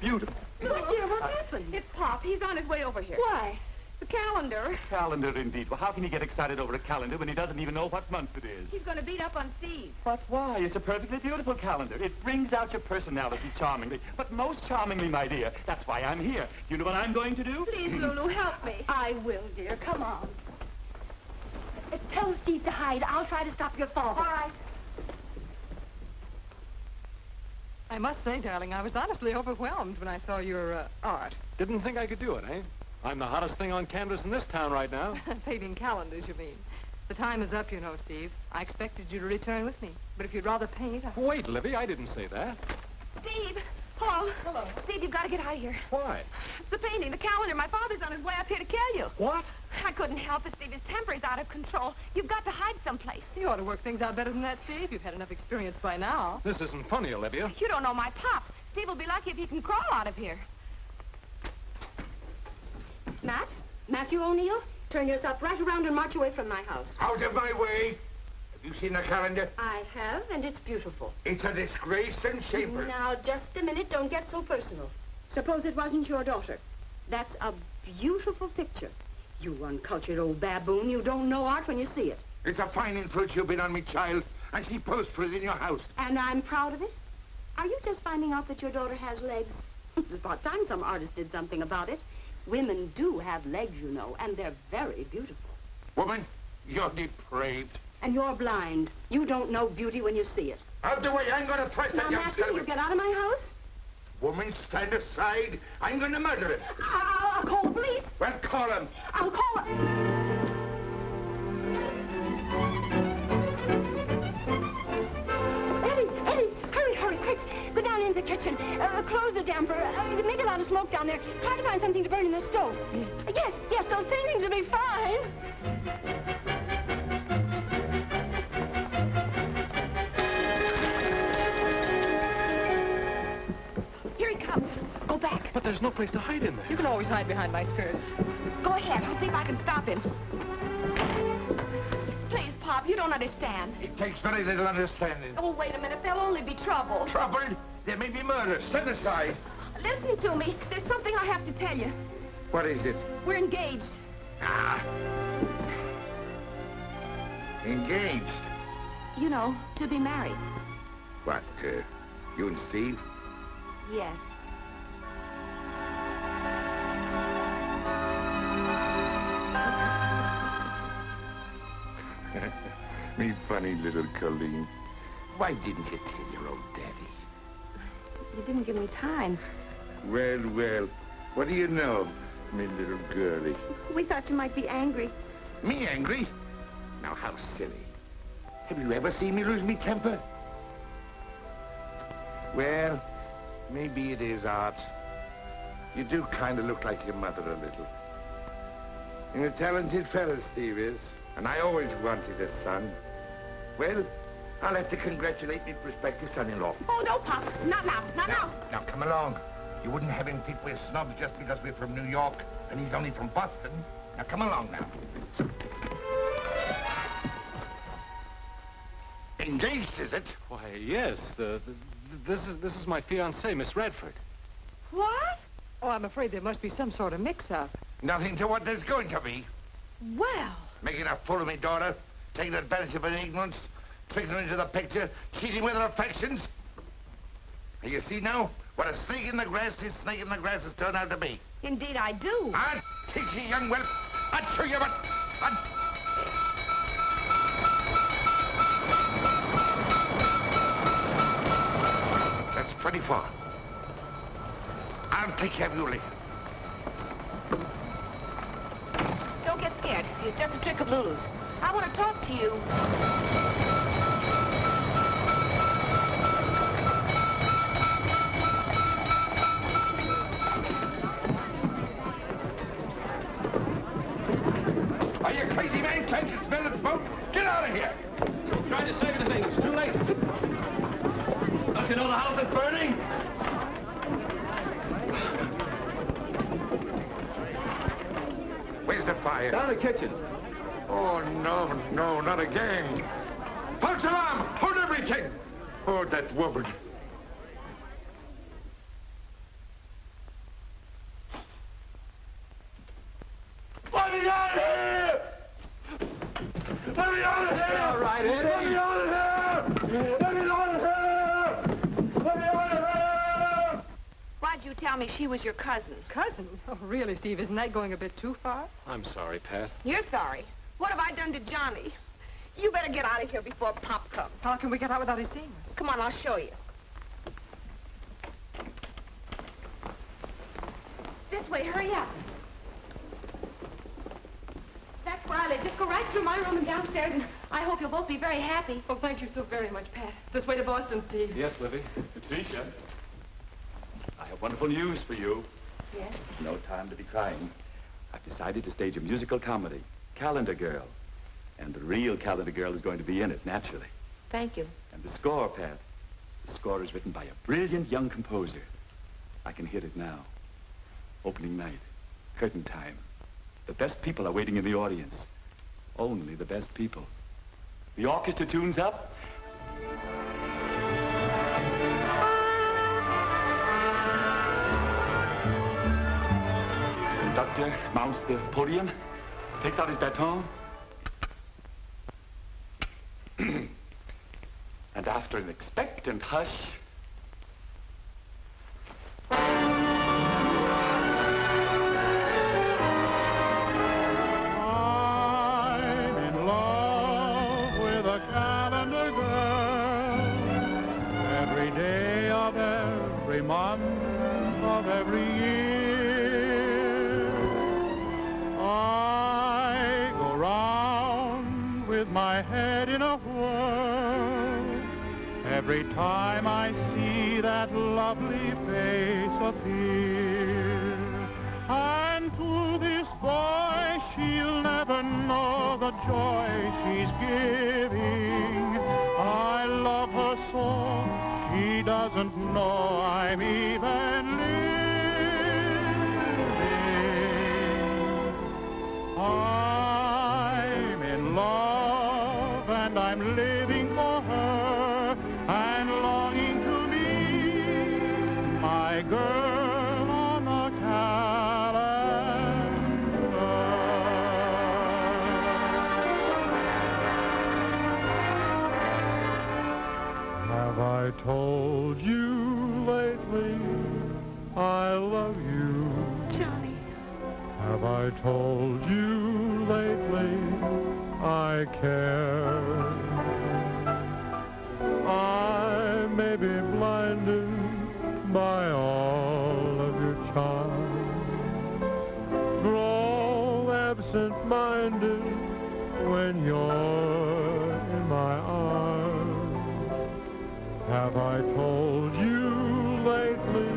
Beautiful. Look, dear, what happened? It's Pop. He's on his way over here. Why? The calendar. Calendar, indeed. Well, how can he get excited over a calendar when he doesn't even know what month it is? He's going to beat up on Steve. But why? It's a perfectly beautiful calendar. It brings out your personality charmingly. But most charmingly, my dear. That's why I'm here. Do you know what I'm going to do? Please, Lulu, help me. I will, dear. Come on. Tell Steve to hide. I'll try to stop your father. All right. I must say, darling, I was honestly overwhelmed when I saw your art. Didn't think I could do it, eh? I'm the hottest thing on canvas in this town right now. Painting calendars, you mean. The time is up, you know, Steve. I expected you to return with me. But if you'd rather paint... Wait, Livy, I didn't say that. Steve! Hello. Hello. Steve, you've got to get out of here. Why? It's the painting, the calendar. My father's on his way up here to kill you. What? I couldn't help it, Steve. His temper is out of control. You've got to hide someplace. You ought to work things out better than that, Steve. You've had enough experience by now. This isn't funny, Olivia. You don't know my Pop. Steve will be lucky if he can crawl out of here. Matt? Matthew O'Neill? Turn yourself right around and march away from my house. Out of my way. Have you seen the calendar? I have, and it's beautiful. It's a disgrace and shameful. Now, just a minute. Don't get so personal. Suppose it wasn't your daughter. That's a beautiful picture. You uncultured old baboon. You don't know art when you see it. It's a fine influence you've been on me, child. And she posed for it in your house. And I'm proud of it? Are you just finding out that your daughter has legs? It's about time some artist did something about it. Women do have legs, you know, and they're very beautiful. Woman, you're depraved. And you're blind. You don't know beauty when you see it. Out the way, I'm going to thrust that Now, young Matthew, son. you get out of my house? Woman, stand aside. I'm going to murder him. I'll call the police. Well, call him. I'll call him. Eddie, hurry, quick. Go down into the kitchen. Close the damper. Make a lot of smoke down there. Try to find something to burn in the stove. Yes, those paintings will be fine. Here he comes. Go back. But there's no place to hide in there. You can always hide behind my skirt. Go ahead. I'll see if I can stop him. Please, Pop, you don't understand. It takes very little understanding. Oh, wait a minute. There'll only be trouble. Trouble? There may be murder. Stand aside. Listen to me. There's something I have to tell you. What is it? We're engaged. Ah. Engaged? You know, to be married. What, you and Steve? Yes. Me funny little Colleen. Why didn't you tell your old daddy? You didn't give me time. Well, well, what do you know, me little girlie? We thought you might be angry. Me angry? Now, how silly. Have you ever seen me lose me temper? Well, maybe it is, Art. You do kind of look like your mother a little. And a talented fella, Steve is. And I always wanted a son. Well, I'll have to congratulate me prospective son-in-law. Oh, no, Pop. Not now. Not now. Now, come along. You wouldn't have him think we're snobs just because we're from New York and he's only from Boston. Now, come along now. Engaged, is it? Why, yes. This is my fiancée, Miss Radford. What? Oh, I'm afraid there must be some sort of mix-up. Nothing to what there's going to be. Well. Making a fool of me daughter, taking advantage of her ignorance, tricking her into the picture, cheating with her affections. And you see now what a snake in the grass has turned out to be. Indeed, I do. I'll teach you, young whelp. I'll show you what... That's 24. I'll take care of you later. Don't get scared. It's just a trick of Lulu's. I want to talk to you. Are you crazy, man? Can't you smell the smoke? Get out of here! Trying to save anything. It's too late. Don't you know the house is burning? Where's the fire? Down in the kitchen. Oh, no, no, not again. False alarm! Hold everything! Oh, that woman. Let me out of here! Let me out of here! All right, Eddie. Let me out of here! Let me out of here! Let me out of here! Why'd you tell me she was your cousin? Cousin? Oh, really, Steve, isn't that going a bit too far? I'm sorry, Pat. You're sorry. What have I done to Johnny? You better get out of here before Pop comes. How can we get out without his seeing us? Come on, I'll show you. This way, hurry up. That's where I live. Just go right through my room and downstairs, and I hope you'll both be very happy. Oh, thank you so very much, Pat. This way to Boston, Steve. Yes, Livy. Patricia, I have wonderful news for you. Yes? No time to be crying. I've decided to stage a musical comedy, Calendar Girl. And the real Calendar Girl is going to be in it, naturally. Thank you. And the score, Pat. The score is written by a brilliant young composer. I can hear it now. Opening night. Curtain time. The best people are waiting in the audience. Only the best people. The orchestra tunes up. The conductor mounts the podium, takes out his baton. And after an expectant hush, I'm in love with a calendar girl. Every day of every month of every year, I go round with my head in a whirl. Every time I see that lovely face appear, and to this boy she'll never know the joy she's giving. I love her so, she doesn't know I'm even living. I'm in love and I'm living for her, and longing to meet my girl on the calendar. Have I told you lately I love you? Johnny. Have I told you lately I care? I may be blinded by all of your charm, grow absent-minded when you're in my arms. Have I told you lately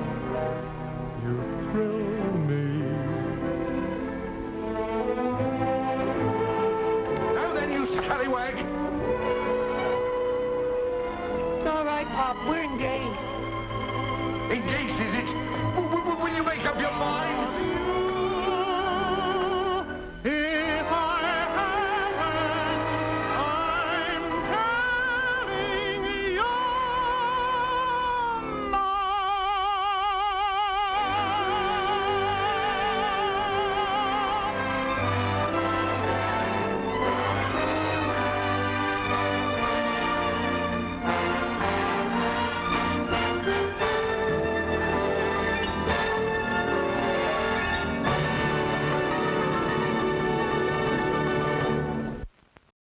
you thrill me? Now then, you scallywag! All right, Pop, we're engaged. Engaged, is it?